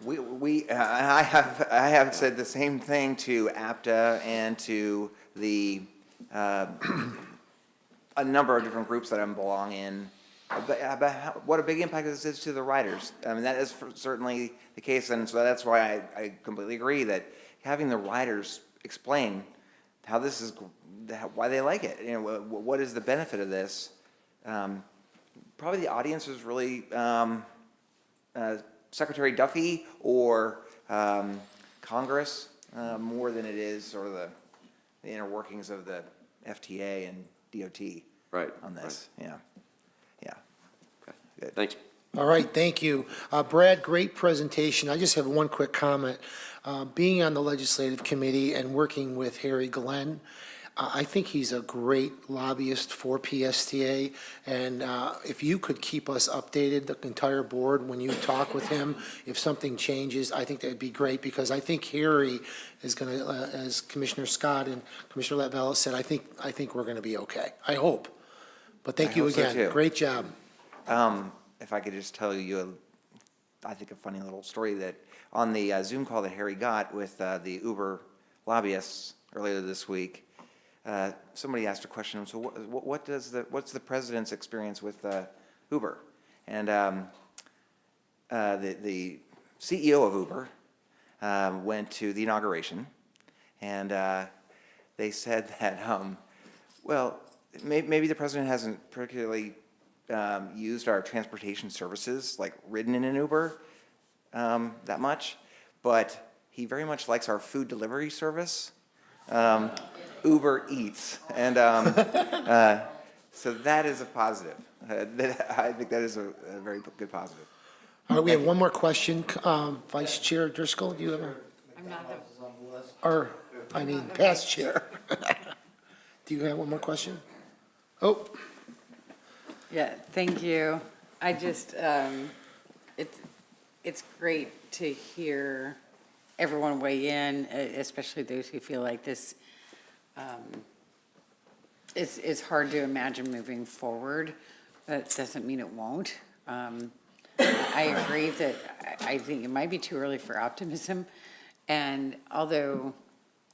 I have said the same thing to APTA and to the a number of different groups that I belong in about what a big impact this is to the riders. I mean, that is certainly the case, and so that's why I completely agree that having the riders explain how this is, why they like it, you know, what is the benefit of this. Probably the audience is really Secretary Duffy or Congress more than it is sort of the inner workings of the FTA and DOT on this. Right. Yeah. Okay. Good. Thanks. All right, thank you. Brad, great presentation. I just have one quick comment. Being on the legislative committee and working with Harry Glenn, I think he's a great lobbyist for PSTA, and if you could keep us updated, the entire board, when you talk with him, if something changes, I think that'd be great, because I think Harry is going to, as Commissioner Scott and Commissioner Latvala said, I think we're going to be okay. I hope. But thank you hope so, again. too. Great job. If I could just tell you, I think a funny little story that on the Zoom call that Harry got with the Uber lobbyists earlier this week, somebody asked a question. So, what's the president's experience with Uber? And the CEO of Uber went to the inauguration, and they said that well, maybe the president hasn't particularly used our transportation services, like ridden in an Uber that much, but he very much likes our food delivery service, Uber Eats, and so that is a positive. I think that is a very good positive. All right, we have one more question. Vice Chair Driscoll, do you have past chair. Do you have one more question? Oh. Yeah, thank you. I just, it's great to hear everyone weigh in, especially those who feel like this is hard to imagine moving forward. That doesn't mean it won't. I agree that I think it might be too early for optimism. And although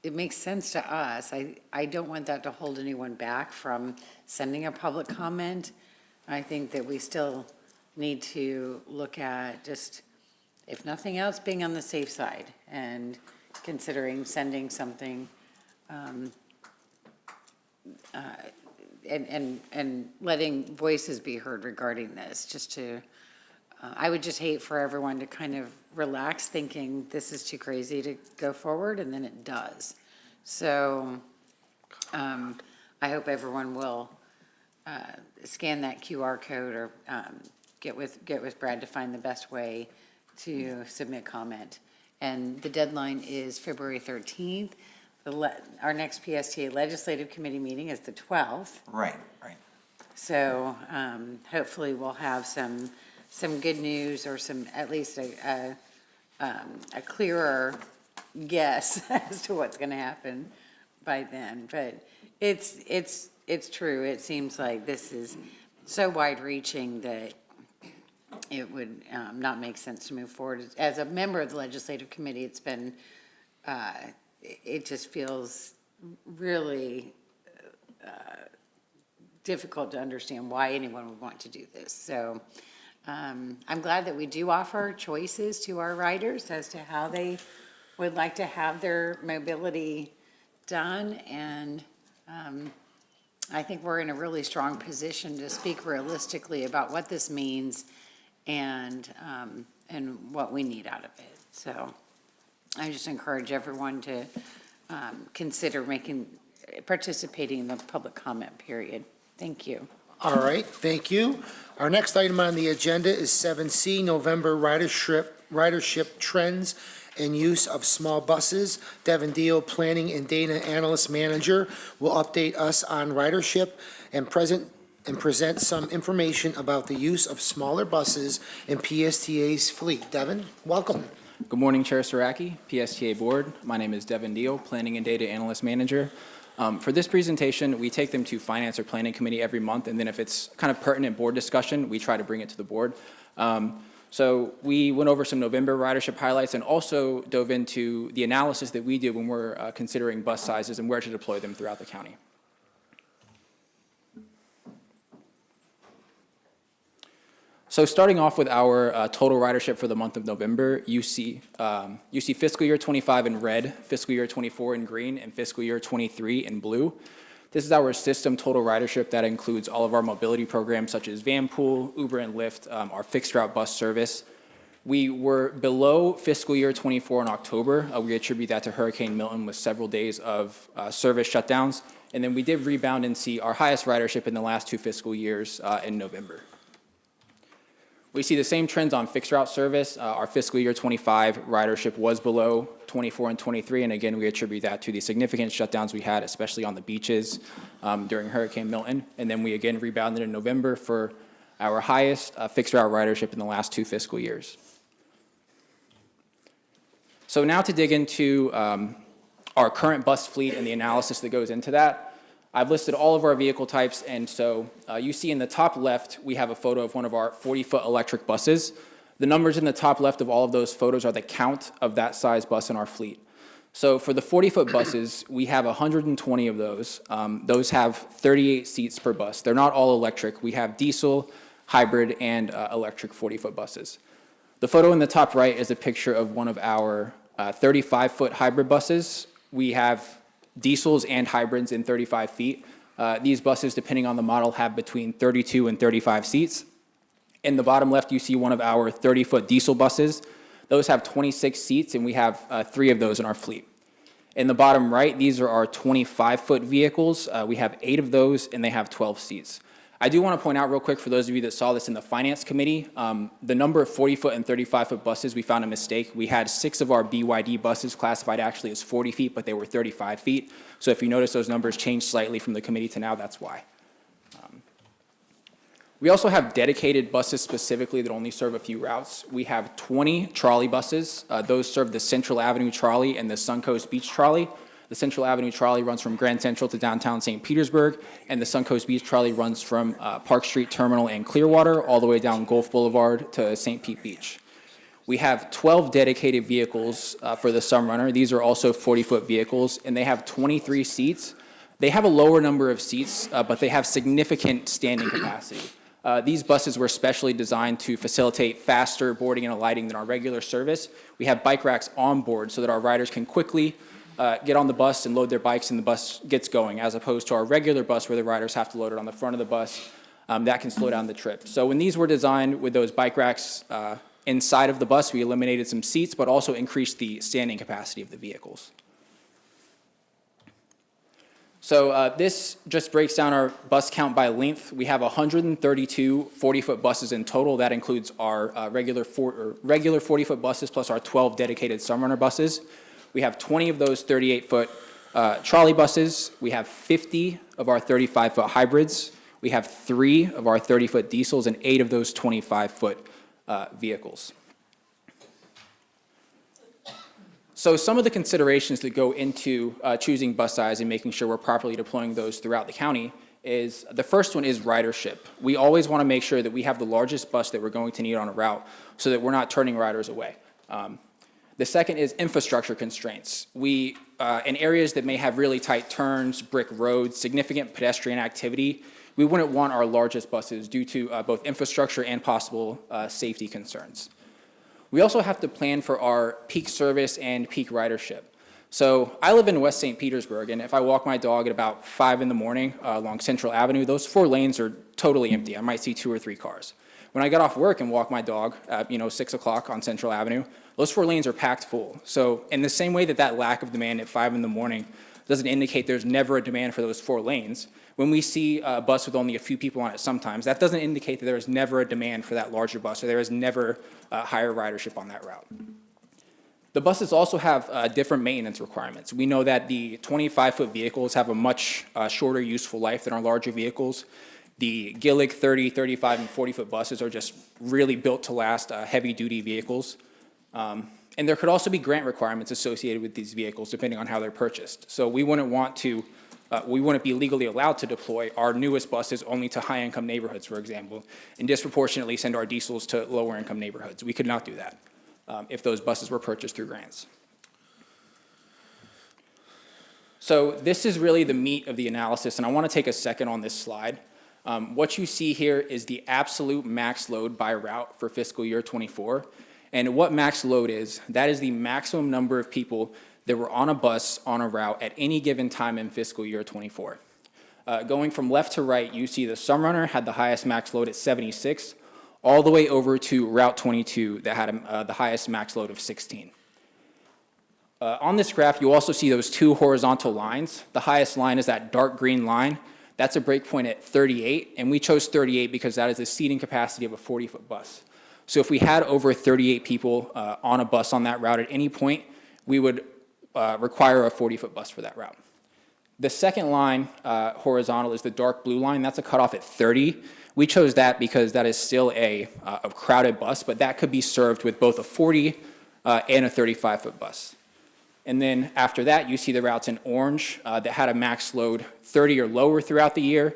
it makes sense to us, I don't want that to hold anyone back from sending a public comment. I think that we still need to look at just, if nothing else, being on the safe side and considering sending something and letting voices be heard regarding this, just to, I would just hate for everyone to kind of relax thinking this is too crazy to go forward, and then it does. So I hope everyone will scan that QR code or get with Brad to find the best way to submit comment. And the deadline is February 13th. Our next PSTA Legislative Committee meeting is the 12th. Right. So hopefully we'll have some good news, or some, at least a clearer guess as to what's going to happen by then. But It's true. It seems like this is so wide-reaching that it would not make sense to move forward. As a member of the legislative committee, it's been, it just feels really difficult to understand why anyone would want to do this. So I'm glad that we do offer choices to our riders as to how they would like to have their mobility done. And I think we're in a really strong position to speak realistically about what this means and what we need out of it. So I just encourage everyone to consider participating in the public comment period. Thank you. All right, thank you. Our next item on the agenda is 7C, November ridership trends and use of small buses. Devin Deal, Planning and Data Analyst Manager, will update us on ridership and present some information about the use of smaller buses in PSTA's fleet. Devin, welcome. Good morning, Chair Saraki, PSTA Board. My name is Devin Deal, Planning and Data Analyst Manager. For this presentation, we take them to Finance or Planning Committee every month, and then if it's kind of pertinent board discussion, we try to bring it to the board. So we went over some November ridership highlights and also dove into the analysis that we do when we're considering bus sizes and where to deploy them throughout the county. So starting off with our total ridership for the month of November, you see fiscal year 25 in red, fiscal year 24 in green, and fiscal year 23 in blue. This is our system total ridership that includes all of our mobility programs such as Vanpool, Uber and Lyft, our fixed route bus service. We were below fiscal year 24 in October. We attribute that to Hurricane Milton with several days of service shutdowns. And then we did rebound and see our highest ridership in the last 2 fiscal years in November. We see the same trends on fixed route service. Our fiscal year 25 ridership was below 24 and 23, and again, we attribute that to the significant shutdowns we had, especially on the beaches during Hurricane Milton. And then we again rebounded in November for our highest fixed route ridership in the last 2 fiscal years. So now to dig into our current bus fleet and the analysis that goes into that. I've listed all of our vehicle types, and so you see in the top left, we have a photo of one of our 40-foot electric buses. The numbers in the top left of all of those photos are the count of that size bus in our fleet. So for the 40-foot buses, we have 120 of those. Those have 38 seats per bus. They're not all electric. We have diesel, hybrid, and electric 40-foot buses. The photo in the top right is a picture of one of our 35-foot hybrid buses. We have diesels and hybrids in 35 feet. These buses, depending on the model, have between 32 and 35 seats. In the bottom left, you see one of our 30-foot diesel buses. Those have 26 seats, and we have 3 of those in our fleet. In the bottom right, these are our 25-foot vehicles. We have 8 of those, and they have 12 seats. I do want to point out real quick for those of you that saw this in the Finance Committee, the number of 40-foot and 35-foot buses, we found a mistake. We had 6 of our BYD buses classified actually as 40 feet, but they were 35 feet. So if you notice those numbers changed slightly from the committee to now, that's why. We also have dedicated buses specifically that only serve a few routes. We have 20 trolley buses. Those serve the Central Avenue Trolley and the Suncoast Beach Trolley. The Central Avenue Trolley runs from Grand Central to downtown St. Petersburg, and the Suncoast Beach Trolley runs from Park Street Terminal and Clearwater all the way down Gulf Boulevard to St. Pete Beach. We have 12 dedicated vehicles for the Sunrunner. These are also 40-foot vehicles, and they have 23 seats. They have a lower number of seats, but they have significant standing capacity. These buses were specially designed to facilitate faster boarding and alighting than our regular service. We have bike racks on board so that our riders can quickly get on the bus and load their bikes and the bus gets going, as opposed to our regular bus where the riders have to load it on the front of the bus. That can slow down the trip. So when these were designed with those bike racks inside of the bus, we eliminated some seats, but also increased the standing capacity of the vehicles. So this just breaks down our bus count by length. We have 132 40-foot buses in total. That includes our regular 40-foot buses plus our 12 dedicated Sunrunner buses. We have 20 of those 38-foot trolley buses. We have 50 of our 35-foot hybrids. We have 3 of our 30-foot diesels and 8 of those 25-foot vehicles. So some of the considerations that go into choosing bus size and making sure we're properly deploying those throughout the county is, the first one is ridership. We always want to make sure that we have the largest bus that we're going to need on a route so that we're not turning riders away. The second is infrastructure constraints. We, in areas that may have really tight turns, brick roads, significant pedestrian activity, we wouldn't want our largest buses due to both infrastructure and possible safety concerns. We also have to plan for our peak service and peak ridership. So I live in West St. Petersburg, and if I walk my dog at about 5 in the morning along Central Avenue, those 4 lanes are totally empty. I might see 2 or 3 cars. When I get off work and walk my dog at 6 o'clock on Central Avenue, those 4 lanes are packed full. So in the same way that that lack of demand at 5 in the morning doesn't indicate there's never a demand for those 4 lanes, when we see a bus with only a few people on it sometimes, that doesn't indicate that there is never a demand for that larger bus, or there is never higher ridership on that route. The buses also have different maintenance requirements. We know that the 25-foot vehicles have a much shorter useful life than our larger vehicles. The Gillig 30, 35, and 40-foot buses are just really built to last heavy-duty vehicles. And there could also be grant requirements associated with these vehicles depending on how they're purchased. So we wouldn't be legally allowed to deploy our newest buses only to high-income neighborhoods, for example, and disproportionately send our diesels to lower-income neighborhoods. We could not do that if those buses were purchased through grants. So this is really the meat of the analysis, and I want to take a second on this slide. What you see here is the absolute max load by route for fiscal year '24. And what max load is, that is the maximum number of people that were on a bus on a route at any given time in fiscal year '24. Going from left to right, you see the Sunrunner had the highest max load at 76, all the way over to Route 22 that had the highest max load of 16. On this graph, you also see those 2 horizontal lines. The highest line is that dark green line. That's a breakpoint at 38, and we chose 38 because that is the seating capacity of a 40-foot bus. So if we had over 38 people on a bus on that route at any point, we would require a 40-foot bus for that route. The second line, horizontal, is the dark blue line. That's a cutoff at 30. We chose that because that is still a crowded bus, but that could be served with both a 40 and a 35-foot bus. And then after that, you see the routes in orange that had a max load 30 or lower throughout the year.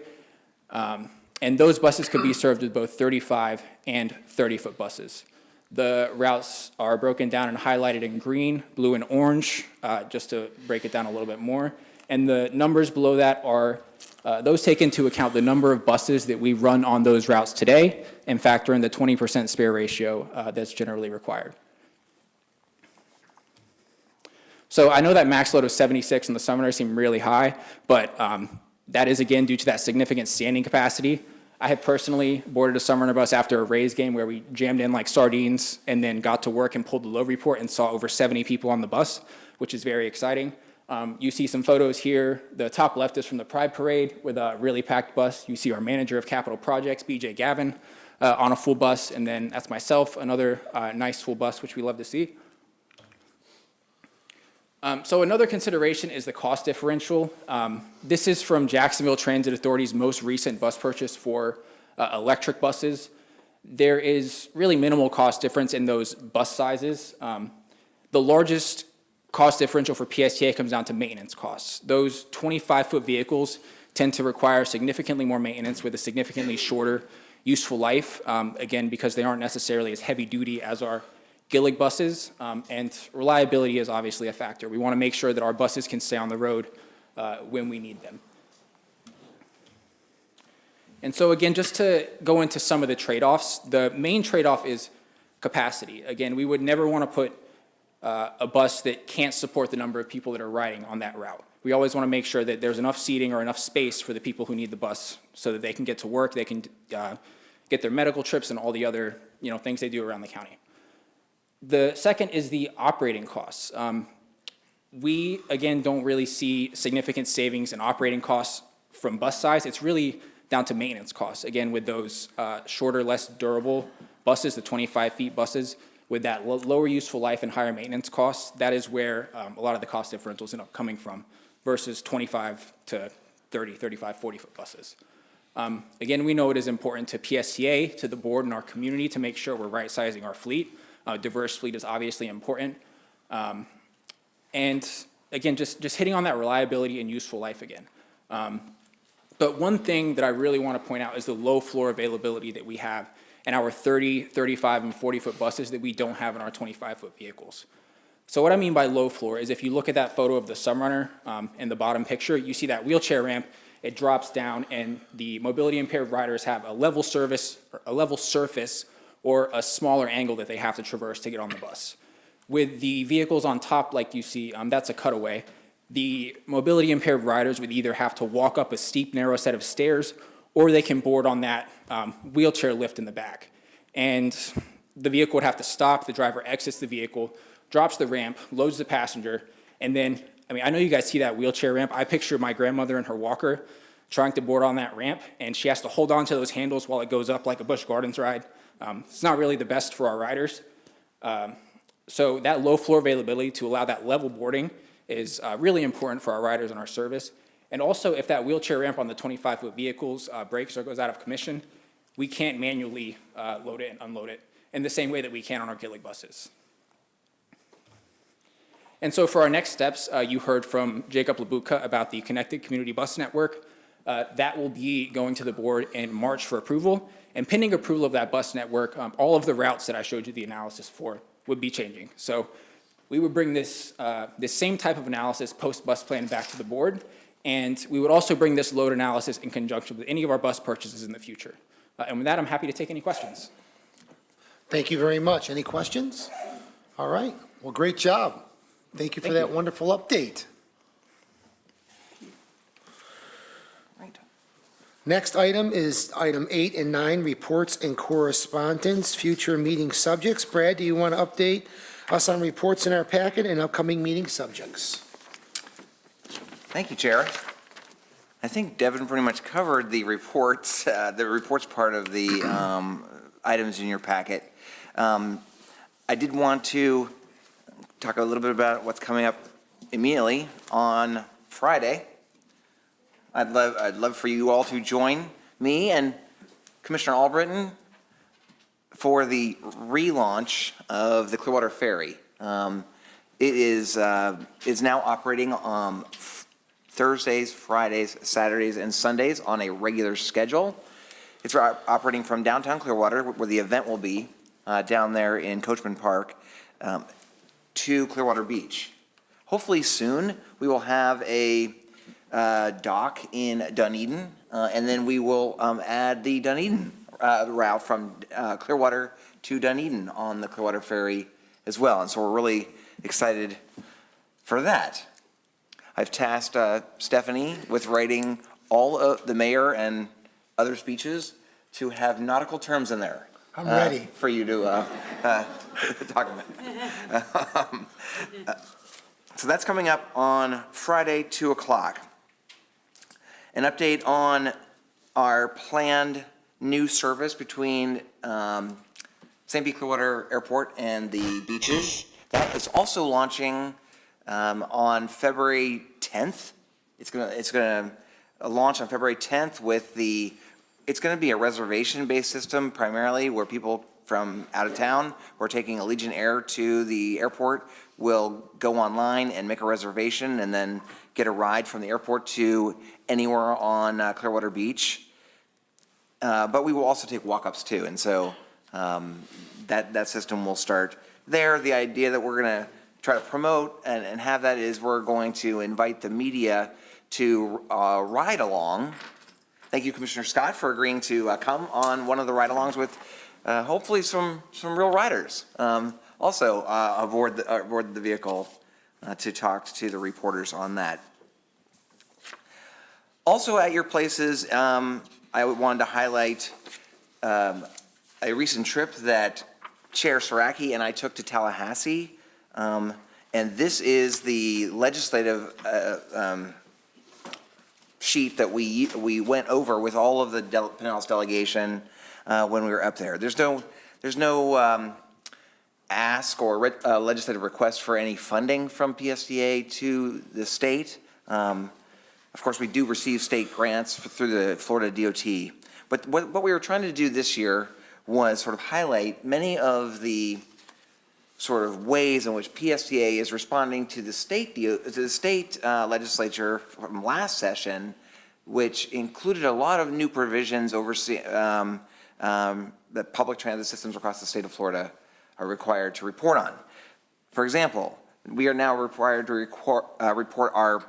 And those buses could be served with both 35 and 30-foot buses. The routes are broken down and highlighted in green, blue, and orange, just to break it down a little bit more. And the numbers below that are, those take into account the number of buses that we run on those routes today and factor in the 20% spare ratio that's generally required. So I know that max load of 76 in the Sunrunner seemed really high, but that is, again, due to that significant standing capacity. I had personally boarded a Sunrunner bus after a Rays game where we jammed in like sardines and then got to work and pulled the load report and saw over 70 people on the bus, which is very exciting. You see some photos here. The top left is from the Pride Parade with a really packed bus. You see our manager of capital projects, BJ Gavin, on a full bus, and then that's myself, another nice full bus, which we love to see. So another consideration is the cost differential. This is from Jacksonville Transit Authority's most recent bus purchase for electric buses. There is really minimal cost difference in those bus sizes. The largest cost differential for PSTA comes down to maintenance costs. Those 25-foot vehicles tend to require significantly more maintenance with a significantly shorter useful life, again, because they aren't necessarily as heavy duty as our Gillig buses, and reliability is obviously a factor. We want to make sure that our buses can stay on the road when we need them. And so again, just to go into some of the trade-offs, the main trade-off is capacity. Again, we would never want to put a bus that can't support the number of people that are riding on that route. We always want to make sure that there's enough seating or enough space for the people who need the bus so that they can get to work, they can get their medical trips and all the other things they do around the county. The second is the operating costs. We, again, don't really see significant savings in operating costs from bus size. It's really down to maintenance costs. Again, with those shorter, less durable buses, the 25-feet buses, with that lower useful life and higher maintenance costs, that is where a lot of the cost differentials end up coming from versus 25 to 30, 35, 40-foot buses. Again, we know it is important to PSTA, to the board and our community to make sure we're right-sizing our fleet. Diverse fleet is obviously important. And again, just hitting on that reliability and useful life again. But one thing that I really want to point out is the low floor availability that we have in our 30, 35, and 40-foot buses that we don't have in our 25-foot vehicles. So what I mean by low floor is if you look at that photo of the Sunrunner in the bottom picture, you see that wheelchair ramp, it drops down, and the mobility impaired riders have a level surface or a smaller angle that they have to traverse to get on the bus. With the vehicles on top, like you see, that's a cutaway. The mobility impaired riders would either have to walk up a steep, narrow set of stairs, or they can board on that wheelchair lift in the back. And the vehicle would have to stop, the driver exits the vehicle, drops the ramp, loads the passenger, and then, I know you guys see that wheelchair ramp. I picture my grandmother in her walker trying to board on that ramp, and she has to hold on to those handles while it goes up like a Busch Gardens ride. It's not really the best for our riders. So that low floor availability to allow that level boarding is really important for our riders and our service. And also, if that wheelchair ramp on the 25-foot vehicles breaks or goes out of commission, we can't manually load it and unload it in the same way that we can on our Gillig buses. And so for our next steps, you heard from Jacob Labutka about the Connected Community Bus Network. That will be going to the board in March for approval. And pending approval of that bus network, all of the routes that I showed you the analysis for would be changing. So we would bring this same type of analysis post-bus plan back to the board, and we would also bring this load analysis in conjunction with any of our bus purchases in the future. And with that, I'm happy to take any questions. Thank you very much. Any questions? All right. Well, great job. Thank you for that wonderful update. Next item is item 8 and 9, reports and correspondence, future meeting subjects. Brad, do you want to update us on reports in our packet and upcoming meeting subjects? Thank you, Chair. I think Devin pretty much covered the reports part of the items in your packet. I did want to talk a little bit about what's coming up immediately on Friday. I'd love for you all to join me and Commissioner Albritton for the relaunch of the Clearwater Ferry. It is now operating on Thursdays, Fridays, Saturdays, and Sundays on a regular schedule. It's operating from downtown Clearwater, where the event will be, down there in Coachman Park, to Clearwater Beach. Hopefully soon, we will have a dock in Dunedin, and then we will add the Dunedin route from Clearwater to Dunedin on the Clearwater Ferry as well. And so we're really excited for that. I've tasked Stephanie with writing all of the mayor and other speeches to have nautical terms in there. I'm ready. For you to talk about. So that's coming up on Friday, 2 o'clock. An update on our planned new service between St. Pete Clearwater Airport and the beaches. That is also launching on February 10th. It's gonna launch on February 10th with it's gonna be a reservation-based system primarily, where people from out of town who are taking Allegiant Air to the airport will go online and make a reservation and then get a ride from the airport to anywhere on Clearwater Beach. But we will also take walk-ups too, and so that system will start there. The idea that we're gonna try to promote and have that is we're going to invite the media to ride along. Thank you, Commissioner Scott, for agreeing to come on one of the ride-alongs with hopefully some real riders also aboard the vehicle to talk to the reporters on that. Also at your places, I wanted to highlight a recent trip that Chair Saraki and I took to Tallahassee. And this is the legislative sheet that we went over with all of the Pinellas delegation when we were up there. There's no ask or legislative request for any funding from PSTA to the state. Of course, we do receive state grants through the Florida DOT. But what we were trying to do this year was sort of highlight many of the sort of ways in which PSTA is responding to the state legislature from last session, which included a lot of new provisions that public transit systems across the state of Florida are required to report on. For example, we are now required to report our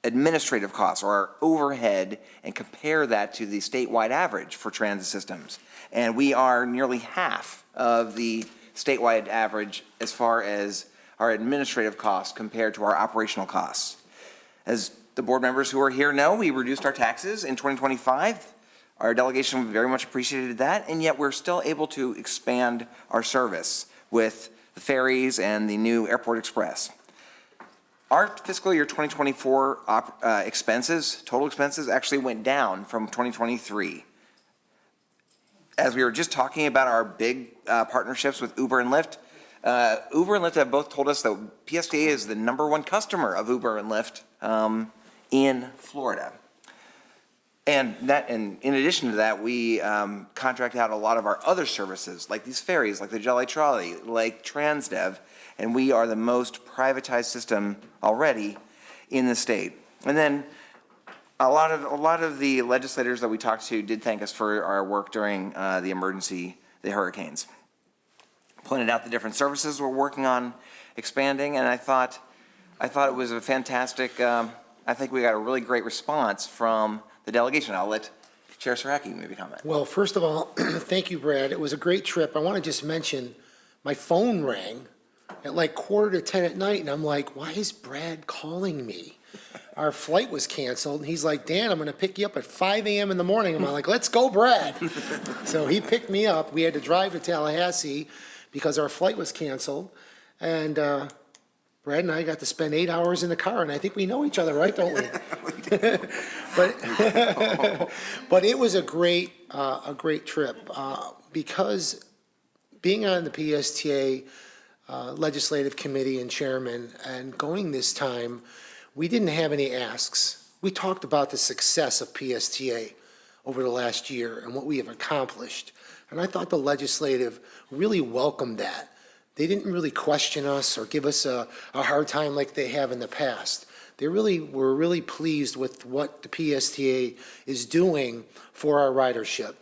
administrative costs or our overhead and compare that to the statewide average for transit systems. And we are nearly half of the statewide average as far as our administrative costs compared to our operational costs. As the board members who are here know, we reduced our taxes in 2025. Our delegation very much appreciated that, and yet we're still able to expand our service with the ferries and the new Airport Express. Our fiscal year 2024 total expenses actually went down from 2023. As we were just talking about our big partnerships with Uber and Lyft, Uber and Lyft have both told us that PSTA is the #1 customer of Uber and Lyft in Florida. And in addition to that, we contract out a lot of our other services, like these ferries, like the Jolly Trolley, like Transdev, and we are the most privatized system already in the state. And then a lot of the legislators that we talked to did thank us for our work during the hurricanes. Pointed out the different services we're working on expanding, and I thought it was a fantastic. I think we got a really great response from the delegation. I'll let Chair Saraki maybe comment. Well, first of all, thank you, Brad. It was a great trip. I want to just mention, my phone rang at like 9:45 at night, and I'm like, why is Brad calling me? Our flight was canceled, and he's like, Dan, I'm going to pick you up at 5 a.m. in the morning. I'm like, let's go, Brad. So he picked me up. We had to drive to Tallahassee because our flight was canceled, and Brad and I got to spend 8 hours in the car, and I think we know each other, right, don't we? But it was a great trip because being on the PSTA Legislative Committee and Chairman and going this time, we didn't have any asks. We talked about the success of PSTA over the last year and what we have accomplished, and I thought the legislative really welcomed that. They didn't really question us or give us a hard time like they have in the past. They were really pleased with what the PSTA is doing for our ridership.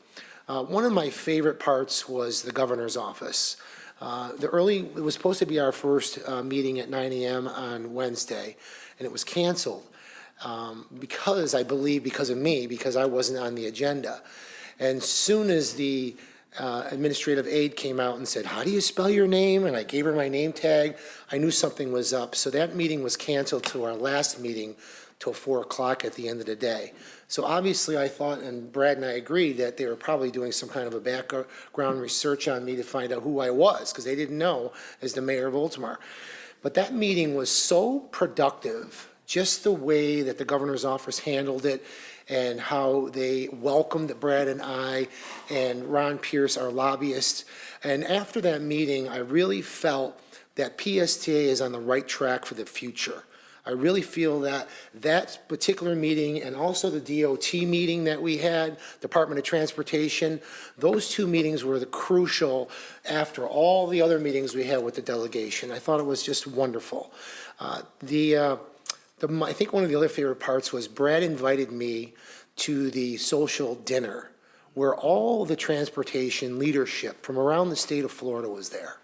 One of my favorite parts was the governor's office. It was supposed to be our first meeting at 9 a.m. on Wednesday, and it was canceled because of me, because I wasn't on the agenda. And soon as the administrative aide came out and said, how do you spell your name? And I gave her my name tag. I knew something was up. So that meeting was canceled to our last meeting till 4 o'clock at the end of the day. So obviously I thought, and Brad and I agreed, that they were probably doing some kind of a background research on me to find out who I was, because they didn't know as the mayor of Oldsmar. But that meeting was so productive, just the way that the governor's office handled it, and how they welcomed Brad and I and Ron Pierce, our lobbyist. And after that meeting, I really felt that PSTA is on the right track for the future. I really feel that that particular meeting and also the DOT meeting that we had, Department of Transportation, those two meetings were the crucial after all the other meetings we had with the delegation. I thought it was just wonderful. I think one of the other favorite parts was Brad invited me to the social dinner where all the transportation leadership from around the state of Florida was there.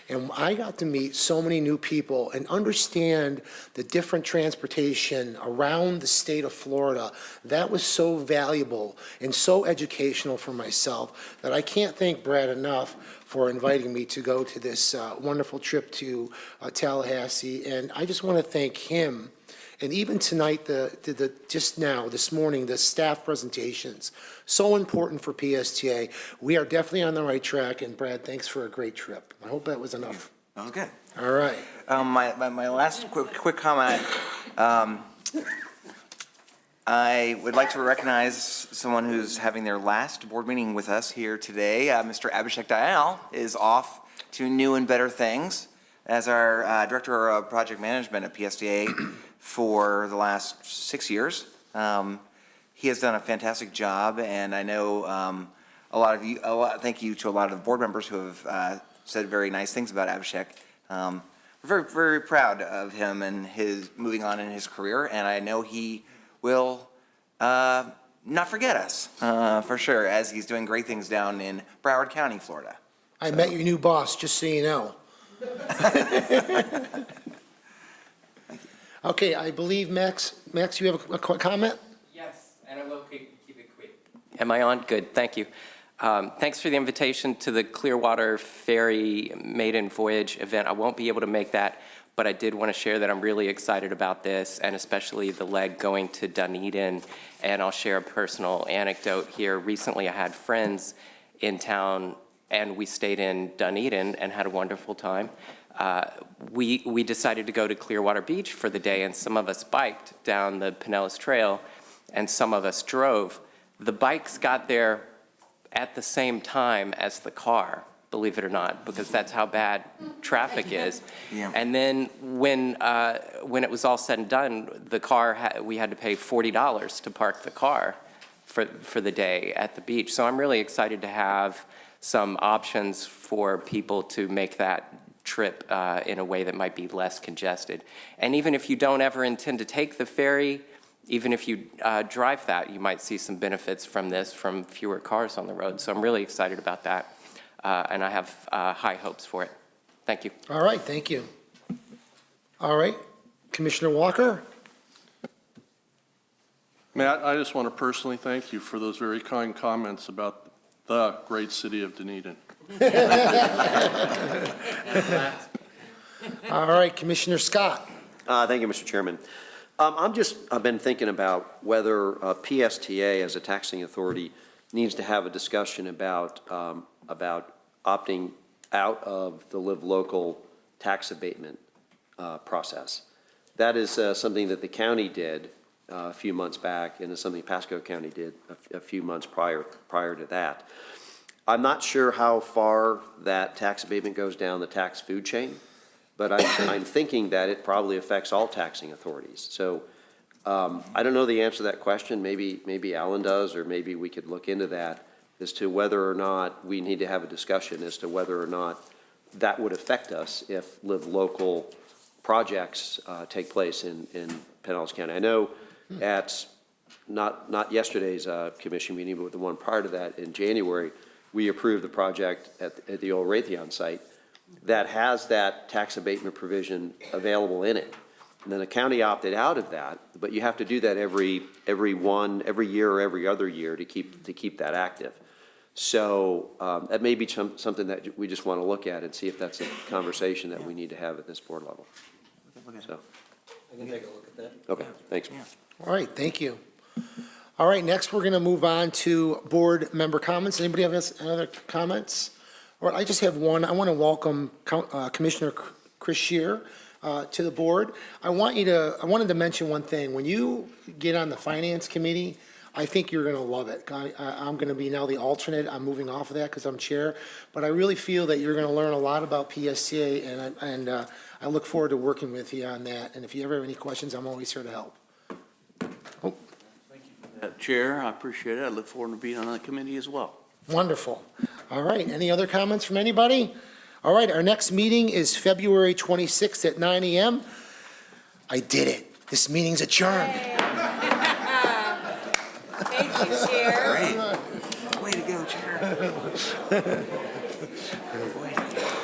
And I got to meet so many new people and understand the different transportation around the state of Florida. That was so valuable and so educational for myself that I can't thank Brad enough for inviting me to go to this wonderful trip to Tallahassee. And I just want to thank him. And even tonight, this morning, the staff presentations, so important for PSTA. We are definitely on the right track, and Brad, thanks for a great trip. I hope that was enough. That was good. All right. My last quick comment, I would like to recognize someone who's having their last board meeting with us here today. Mr. Abhishek Dayal is off to new and better things as our Director of Project Management at PSTA for the last 6 years. He has done a fantastic job, and I know thank you to a lot of the board members who have said very nice things about Abhishek we're very, very proud of him and his moving on in his career, and I know he will not forget us, for sure, as he's doing great things down in Broward County, Florida. I met your new boss, just so you know. Okay, I believe, Max, you have a comment? Yes, and I will keep it quick. Am I on? Good, thank you. Thanks for the invitation to the Clearwater Ferry Maiden Voyage event. I won't be able to make that, but I did want to share that I'm really excited about this, and especially the leg going to Dunedin. And I'll share a personal anecdote here. Recently, I had friends in town, and we stayed in Dunedin and had a wonderful time. We decided to go to Clearwater Beach for the day, and some of us biked down the Pinellas Trail, and some of us drove. The bikes got there at the same time as the car, believe it or not, because that's how bad traffic is. Yeah. And then when it was all said and done, the car, we had to pay $40 to park the car for the day at the beach. So I'm really excited to have some options for people to make that trip in a way that might be less congested. And even if you don't ever intend to take the ferry, even if you drive that, you might see some benefits from this, from fewer cars on the road. So I'm really excited about that, and I have high hopes for it. Thank you. All right, thank you. All right, Commissioner Walker? Matt, I just want to personally thank you for those very kind comments about the great city of Dunedin. All right, Commissioner Scott? Thank you, Mr. Chairman. I've been thinking about whether PSTA as a taxing authority needs to have a discussion about opting out of the Live Local tax abatement process. That is something that the county did a few months back, and it's something Pasco County did a few months prior to that. I'm not sure how far that tax abatement goes down the tax food chain, but I'm thinking that it probably affects all taxing authorities. So I don't know the answer to that question. Maybe Alan does, or maybe we could look into that as to whether or not we need to have a discussion as to whether or not that would affect us if Live Local projects take place in Pinellas County. I know at not yesterday's commission meeting, but the one prior to that in January, we approved the project at the old Raytheon site that has that tax abatement provision available in it. And then the county opted out of that, but you have to do that every year or every other year to keep that active. So that may be something that we just want to look at and see if that's a conversation that we need to have at this board level. So, I can take a look at that. okay, thanks. All right, thank you. All right, next we're going to move on to board member comments. Anybody have any other comments? All right, I just have one. I want to welcome Commissioner Chris Scheer to the board. I wanted to mention one thing. When you get on the Finance Committee, I think you're going to love it. I'm going to be now the alternate. I'm moving off of that because I'm chair. But I really feel that you're going to learn a lot about PSTA, and I look forward to working with you on that. And if you ever have any questions, I'm always here to help. Chair, I appreciate it. I look forward to being on that committee as well. Wonderful. All right, any other comments from anybody? All right, our next meeting is February 26th at 9 a.m. I did it. This meeting's adjourned. Thank you, Chair. Great. Way to go, Chair. Way to go.